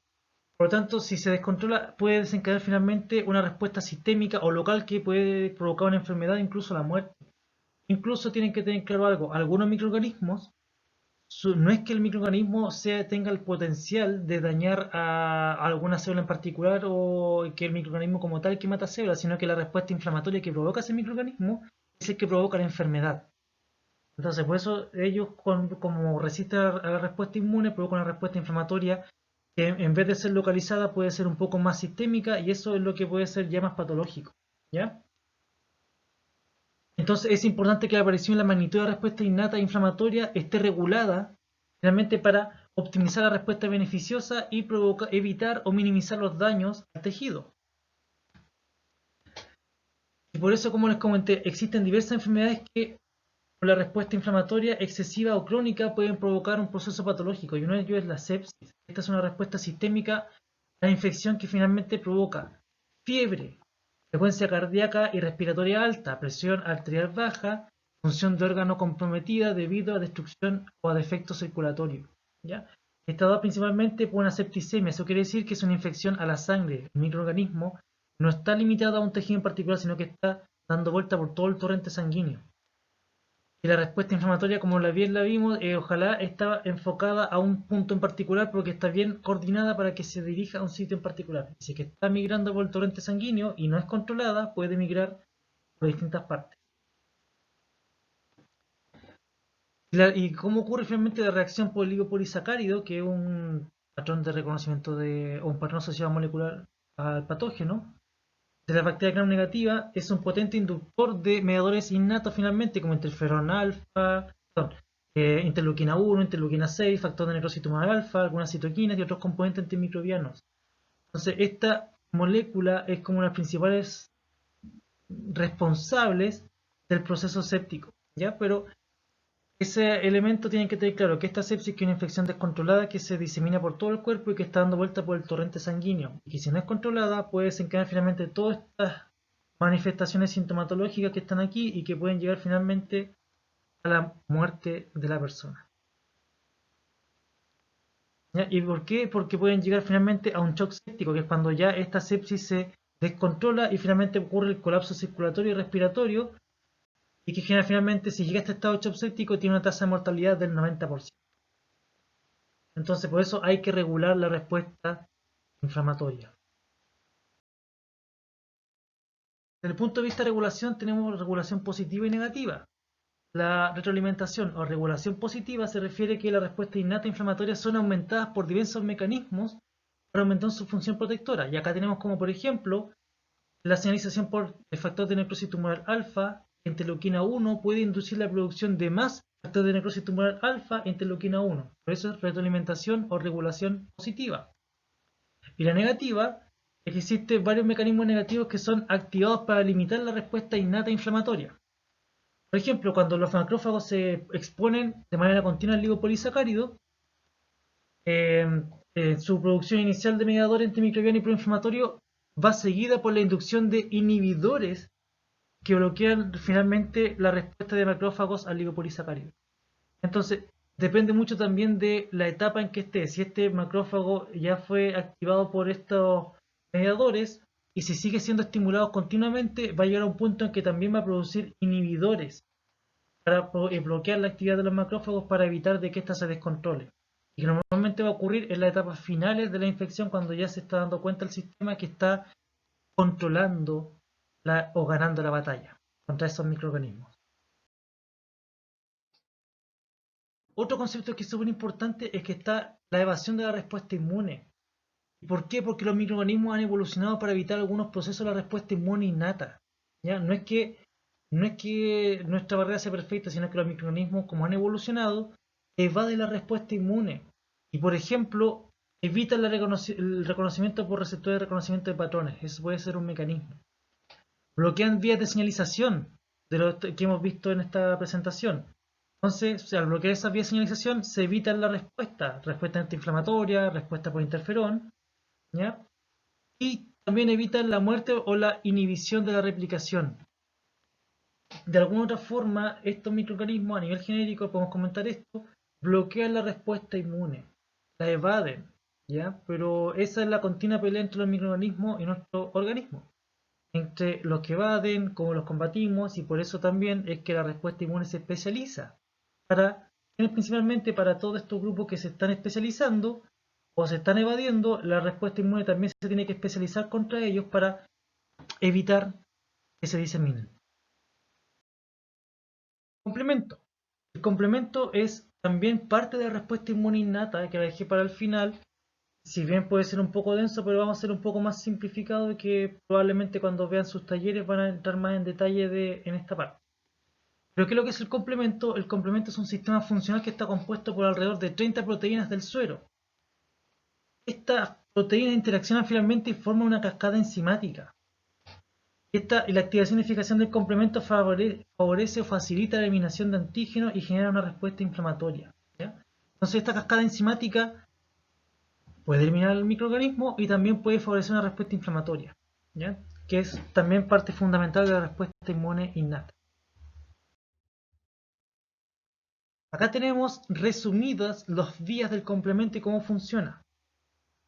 S1: Por lo tanto, si se descontrola, puede desencadenar finalmente una respuesta sistémica o local que puede provocar una enfermedad, incluso la muerte. Incluso tienen que tener claro algo, algunos microorganismos, no es que el microorganismo tenga el potencial de dañar a alguna célula en particular o que el microorganismo como tal que mata células, sino que la respuesta inflamatoria que provoca ese microorganismo es el que provoca la enfermedad. Entonces, por eso ellos, como resisten a la respuesta inmune, provocan una respuesta inflamatoria que en vez de ser localizada puede ser un poco más sistémica, y eso es lo que puede ser ya más patológico, ¿ya? Entonces es importante que la aparición y la magnitud de la respuesta innata inflamatoria esté regulada realmente para optimizar la respuesta beneficiosa y evitar o minimizar los daños al tejido. Y por eso, como les comenté, existen diversas enfermedades que por la respuesta inflamatoria excesiva o crónica pueden provocar un proceso patológico, y uno de ellos es la sepsis. Esta es una respuesta sistémica a la infección que finalmente provoca fiebre, frecuencia cardíaca y respiratoria alta, presión arterial baja, función de órgano comprometida debido a destrucción o a defecto circulatorio, ¿ya? Está dado principalmente por una septicemia. Eso quiere decir que es una infección a la sangre. El microorganismo no está limitado a un tejido en particular, sino que está dando vuelta por todo el torrente sanguíneo. Y la respuesta inflamatoria, como bien la vimos, ojalá está enfocada a un punto en particular porque está bien coordinada para que se dirija a un sitio en particular. Si es que está migrando por el torrente sanguíneo y no es controlada, puede migrar por distintas partes. ¿Y cómo ocurre finalmente la reacción por el lipopolisacárido, que es un patrón de reconocimiento o un patrón asociado molecular al patógeno de la bacteria gram negativa? Es un potente inductor de mediadores innatos finalmente, como interferón alfa, interleuquina 1, interleuquina 6, factor de necrosis tumoral alfa, algunas citoquinas y otros componentes antimicrobianos. Entonces, esta molécula es como una de las principales responsables del proceso séptico, ¿ya? Pero ese elemento tienen que tener claro que esta sepsis es una infección descontrolada que se disemina por todo el cuerpo y que está dando vuelta por el torrente sanguíneo, y que si no es controlada puede desencadenar finalmente todas estas manifestaciones sintomatológicas que están aquí y que pueden llegar finalmente a la muerte de la persona. ¿Ya? ¿Y por qué? Porque pueden llegar finalmente a un shock séptico, que es cuando ya esta sepsis se descontrola y finalmente ocurre el colapso circulatorio y respiratorio, y que genera finalmente, si llega a este estado de shock séptico, tiene una tasa de mortalidad del 90%. Entonces, por eso hay que regular la respuesta inflamatoria. Desde el punto de vista de regulación, tenemos regulación positiva y negativa. La retroalimentación o regulación positiva se refiere a que la respuesta innata inflamatoria son aumentadas por diversos mecanismos para aumentar su función protectora. Y acá tenemos como, por ejemplo, la señalización por el factor de necrosis tumoral alfa, interleuquina 1, puede inducir la producción de más factor de necrosis tumoral alfa, interleuquina 1. Por eso es retroalimentación o regulación positiva. Y la negativa es que existen varios mecanismos negativos que son activados para limitar la respuesta innata inflamatoria. Por ejemplo, cuando los macrófagos se exponen de manera continua al lipopolisacárido, su producción inicial de mediadores antimicrobiano y proinflamatorio va seguida por la inducción de inhibidores que bloquean finalmente la respuesta de macrófagos al lipopolisacárido. Entonces, depende mucho también de la etapa en que esté. Si este macrófago ya fue activado por estos mediadores y si sigue siendo estimulado continuamente, va a llegar a un punto en que también va a producir inhibidores para bloquear la actividad de los macrófagos para evitar de que ésta se descontrole. Y que normalmente va a ocurrir en las etapas finales de la infección cuando ya se está dando cuenta el sistema que está controlando o ganando la batalla contra esos microorganismos. Otro concepto que es súper importante es que está la evasión de la respuesta inmune. ¿Por qué? Porque los microorganismos han evolucionado para evitar algunos procesos de la respuesta inmune innata. ¿Ya? No es que nuestra barrera sea perfecta, sino que los microorganismos, como han evolucionado, evaden la respuesta inmune. Y por ejemplo, evitan el reconocimiento por receptores de reconocimiento de patrones. Eso puede ser un mecanismo. Bloquean vías de señalización, de lo que hemos visto en esta presentación. Entonces, al bloquear esas vías de señalización, se evita la respuesta antiinflamatoria, respuesta por interferón, ¿ya? Y también evitan la muerte o la inhibición de la replicación. De alguna otra forma, estos microorganismos, a nivel genérico, podemos comentar esto, bloquean la respuesta inmune, la evaden, ¿ya? Pero esa es la continua pelea entre los microorganismos y nuestro organismo. Entre los que evaden, cómo los combatimos, y por eso también es que la respuesta inmune se especializa. Principalmente para todos estos grupos que se están especializando o se están evadiendo, la respuesta inmune también se tiene que especializar contra ellos para evitar que se diseminen. Complemento. El complemento es también parte de la respuesta inmune innata, que la dejé para el final. Si bien puede ser un poco denso, pero vamos a ser un poco más simplificado y que probablemente cuando vean sus talleres van a entrar más en detalle en esta parte. Pero ¿qué es lo que es el complemento? El complemento es un sistema funcional que está compuesto por alrededor de 30 proteínas del suero. Estas proteínas interaccionan finalmente y forman una cascada enzimática. Y la activación y eficacia del complemento favorece o facilita la eliminación de antígenos y genera una respuesta inflamatoria. ¿Ya? Entonces esta cascada enzimática puede eliminar el microorganismo y también puede favorecer una respuesta inflamatoria, ¿ya? Que es también parte fundamental de la respuesta inmune innata. Acá tenemos resumidas las vías del complemento y cómo funciona.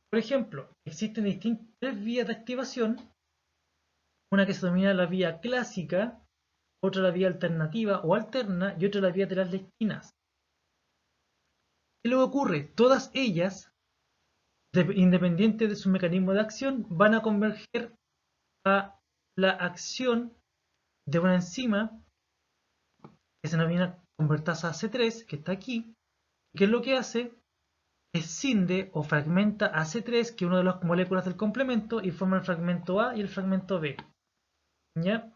S1: Por ejemplo, existen tres vías de activación, una que se denomina la vía clásica, otra la vía alternativa o alterna y otra la vía de las lectinas. ¿Qué luego ocurre? Todas ellas, independiente de su mecanismo de acción, van a converger a la acción de una enzima que se denomina convertasa C3, que está aquí, que es lo que hace, escinde o fragmenta AC3, que es una de las moléculas del complemento, y forma el fragmento A y el fragmento B. ¿Ya?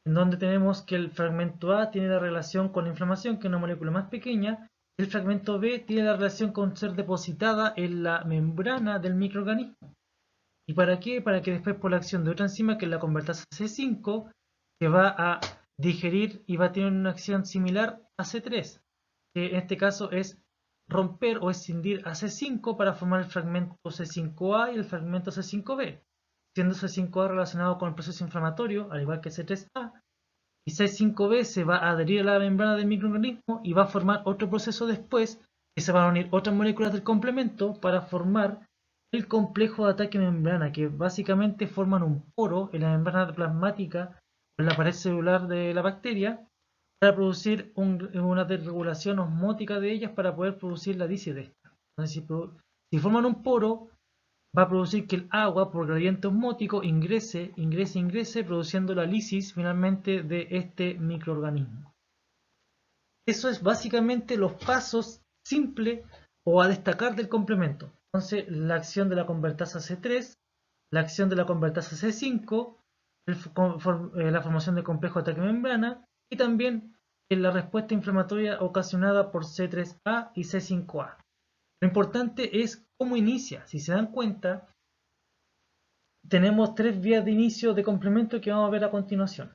S1: En donde tenemos que el fragmento A tiene la relación con la inflamación, que es una molécula más pequeña, y el fragmento B tiene la relación con ser depositada en la membrana del microorganismo. ¿Y para qué? Para que después por la acción de otra enzima, que es la convertasa C5, que va a digerir y va a tener una acción similar a C3, que en este caso es romper o escindir a C5 para formar el fragmento C5A y el fragmento C5B, siendo C5A relacionado con el proceso inflamatorio, al igual que C3A, y C5B se va a adherir a la membrana del microorganismo y va a formar otro proceso después que se van a unir otras moléculas del complemento para formar el complejo de ataque membrana, que básicamente forman un poro en la membrana plasmática o en la pared celular de la bacteria para producir una desregulación osmótica de ellas para poder producir la dice de esta. Entonces, si forman un poro, va a producir que el agua por gradiente osmótico ingrese, produciendo la lisis finalmente de este microorganismo. Eso es básicamente los pasos simples o a destacar del complemento. Entonces, la acción de la convertasa C3, la acción de la convertasa C5, la formación de complejo de ataque membrana y también la respuesta inflamatoria ocasionada por C3A y C5A. Lo importante es cómo inicia. Si se dan cuenta, tenemos tres vías de inicio de complemento que vamos a ver a continuación.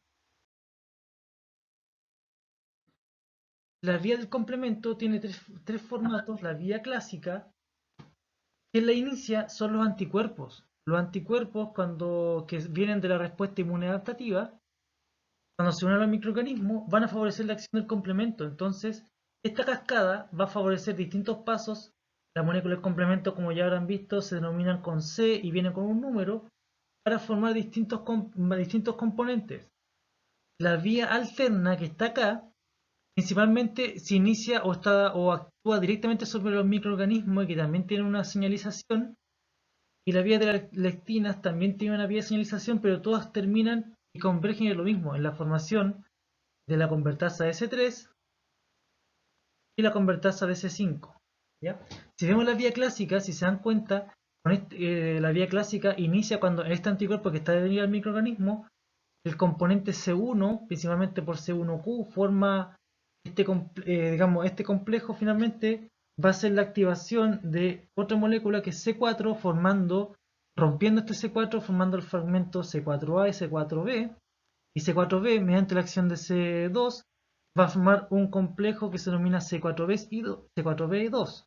S1: La vía del complemento tiene tres formatos. La vía clásica, que la inicia, son los anticuerpos. Los anticuerpos que vienen de la respuesta inmune adaptativa, cuando se unen al microorganismo, van a favorecer la acción del complemento. Entonces, esta cascada va a favorecer distintos pasos. Las moléculas del complemento, como ya habrán visto, se denominan con C y vienen con un número para formar distintos componentes. La vía alterna, que está acá, principalmente se inicia o actúa directamente sobre los microorganismos y que también tienen una señalización. Y la vía de las lectinas también tiene una vía de señalización, pero todas terminan y convergen en lo mismo, en la formación de la convertasa S3 y la convertasa de S5. ¿Ya? Si vemos la vía clásica, si se dan cuenta, la vía clásica inicia cuando este anticuerpo que está adherido al microorganismo, el componente C1, principalmente por C1Q, forma este complejo. Finalmente va a ser la activación de otra molécula que es C4, rompiendo este C4, formando el fragmento C4A y C4B. Y C4B, mediante la acción de C2, va a formar un complejo que se denomina C4B2.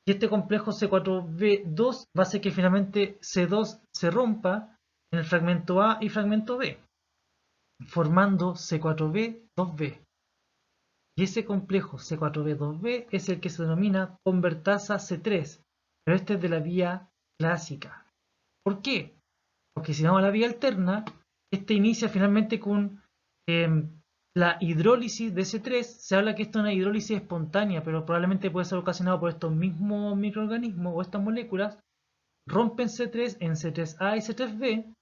S1: Y este complejo C4B2 va a hacer que finalmente C2 se rompa en el fragmento A y fragmento B, formando C4B2B. Y ese complejo C4B2B es el que se denomina convertasa C3, pero este es de la vía clásica. ¿Por qué? Porque si vamos a la vía alterna, este inicia finalmente con la hidrólisis de C3. Se habla que esto es una hidrólisis espontánea, pero probablemente puede ser ocasionado por estos mismos microorganismos o estas moléculas. Rompen C3 en C3A y C3B,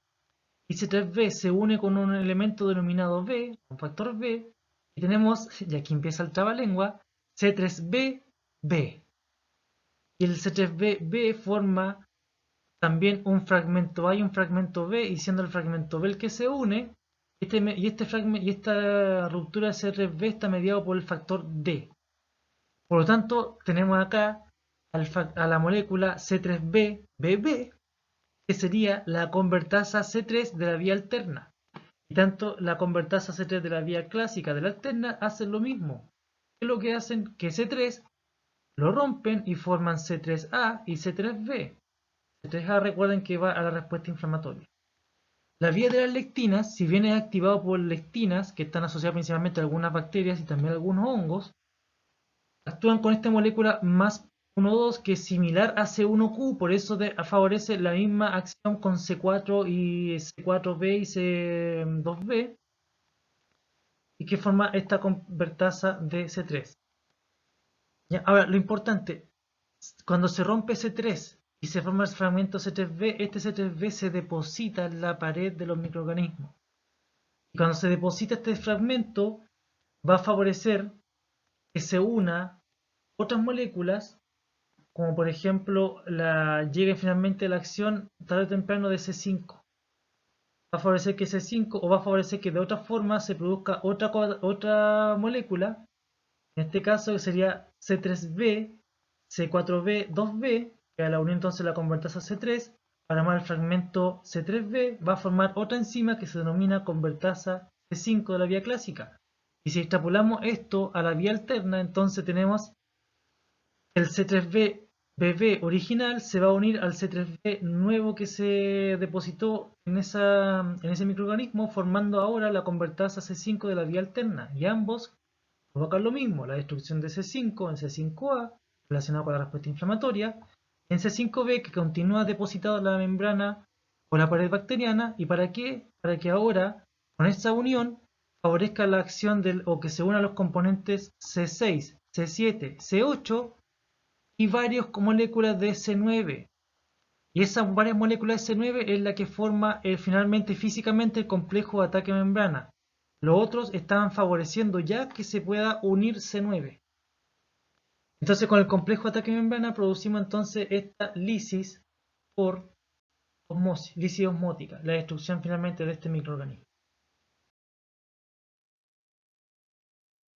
S1: y C3B se une con un elemento denominado B, un factor B, y tenemos, y aquí empieza el trabalengua, C3B-B. Y el C3B-B forma también un fragmento A y un fragmento B, y siendo el fragmento B el que se une, esta ruptura de C3B está mediado por el factor D. Por lo tanto, tenemos acá a la molécula C3B-BB, que sería la convertasa C3 de la vía alterna. Y tanto la convertasa C3 de la vía clásica de la alterna hacen lo mismo. ¿Qué es lo que hacen? Que C3 lo rompen y forman C3A y C3B. C3A, recuerden que va a la respuesta inflamatoria. La vía de las lectinas, si bien es activado por lectinas, que están asociadas principalmente a algunas bacterias y también a algunos hongos, actúan con esta molécula más 1,2 que es similar a C1Q, por eso favorece la misma acción con C4 y C4B y C2B, y que forma esta convertasa de C3. ¿Ya? Ahora, lo importante, cuando se rompe C3 y se forma el fragmento C3B, este C3B se deposita en la pared de los microorganismos. Y cuando se deposita este fragmento, va a favorecer que se una otras moléculas, como por ejemplo llegue finalmente la acción tarde o temprano de C5. Va a favorecer que C5, o va a favorecer que de otra forma se produzca otra molécula, en este caso sería C3B, C4B, 2B, que a la unión entonces la convertasa C3, para armar el fragmento C3B, va a formar otra enzima que se denomina convertasa C5 de la vía clásica. Y si extrapolamos esto a la vía alterna, entonces tenemos el C3B-BB original se va a unir al C3B nuevo que se depositó en ese microorganismo, formando ahora la convertasa C5 de la vía alterna. Y ambos provoca lo mismo, la destrucción de C5 en C5A, relacionado con la respuesta inflamatoria, en C5B, que continúa depositado en la membrana o la pared bacteriana. ¿Y para qué? Para que ahora, con esta unión, favorezca la acción o que se unan los componentes C6, C7, C8 y varias moléculas de C9. Y esas varias moléculas de C9 es la que forma finalmente físicamente el complejo de ataque membrana. Los otros estaban favoreciendo ya que se pueda unir C9. Entonces con el complejo de ataque membrana producimos entonces esta lisis por osmosis, lisis osmótica, la destrucción finalmente de este microorganismo.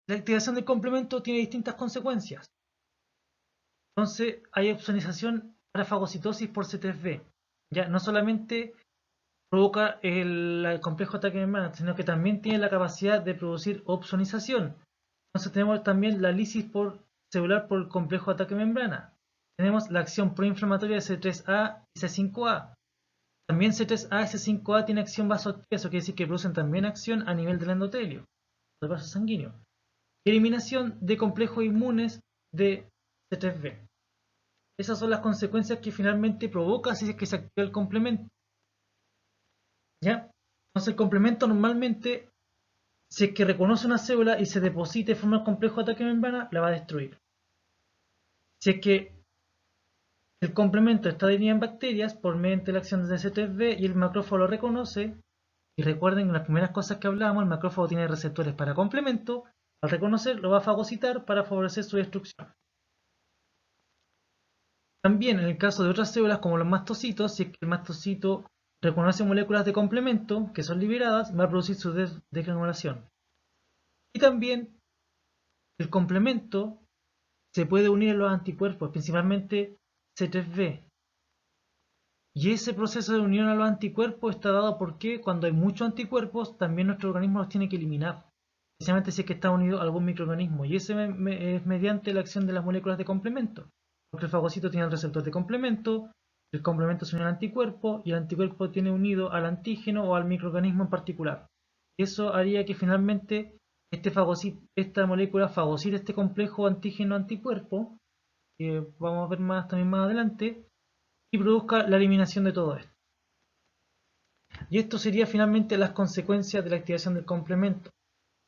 S1: La activación del complemento tiene distintas consecuencias. Entonces hay opsonización para fagocitosis por C3b. Ya no solamente provoca el complejo de ataque membrana, sino que también tiene la capacidad de producir opsonización. Entonces tenemos también la lisis celular por el complejo de ataque membrana. Tenemos la acción proinflamatoria de C3A y C5A. También C3A y C5A tienen acción vasoactiva, eso quiere decir que producen también acción a nivel del endotelio, del vaso sanguíneo. Y eliminación de complejos inmunes de C3b. Esas son las consecuencias que finalmente provoca si es que se activa el complemento. ¿Ya? Entonces el complemento normalmente, si es que reconoce una célula y se deposita y forma el complejo de ataque membrana, la va a destruir. Si es que el complemento está definido en bacterias por mediante la acción de C3b y el macrófago lo reconoce, y recuerden las primeras cosas que hablábamos, el macrófago tiene receptores para complemento, al reconocer lo va a fagocitar para favorecer su destrucción. También en el caso de otras células como los mastocitos, si es que el mastocito reconoce moléculas de complemento que son liberadas, va a producir su desgranulación. Y también el complemento se puede unir a los anticuerpos, principalmente C3b. Y ese proceso de unión a los anticuerpos está dado porque cuando hay muchos anticuerpos, también nuestro organismo los tiene que eliminar, especialmente si es que está unido a algún microorganismo. Y ese es mediante la acción de las moléculas de complemento. Porque el fagocito tiene el receptor de complemento, el complemento se une al anticuerpo y el anticuerpo tiene unido al antígeno o al microorganismo en particular. Y eso haría que finalmente esta molécula fagocite este complejo antígeno-anticuerpo, que vamos a ver también más adelante, y produzca la eliminación de todo esto. Y esto sería finalmente las consecuencias de la activación del complemento.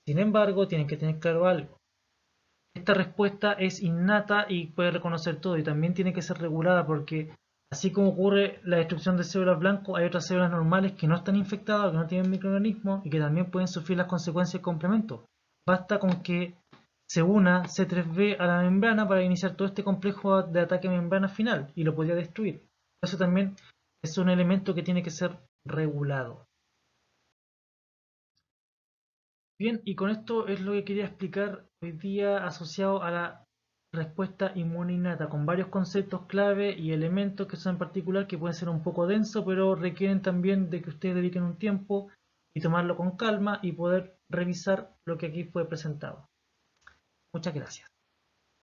S1: Sin embargo, tienen que tener claro algo. Esta respuesta es innata y puede reconocer todo, y también tiene que ser regulada porque así como ocurre la destrucción de células blancas, hay otras células normales que no están infectadas, que no tienen microorganismos y que también pueden sufrir las consecuencias del complemento. Basta con que se una C3b a la membrana para iniciar todo este complejo de ataque membrana final y lo podría destruir. Eso también es un elemento que tiene que ser regulado. Bien, y con esto es lo que quería explicar hoy día asociado a la respuesta inmune innata, con varios conceptos clave y elementos que son en particular que pueden ser un poco densos, pero requieren también de que ustedes dediquen un tiempo y tomarlo con calma y poder revisar lo que aquí fue presentado. Muchas gracias.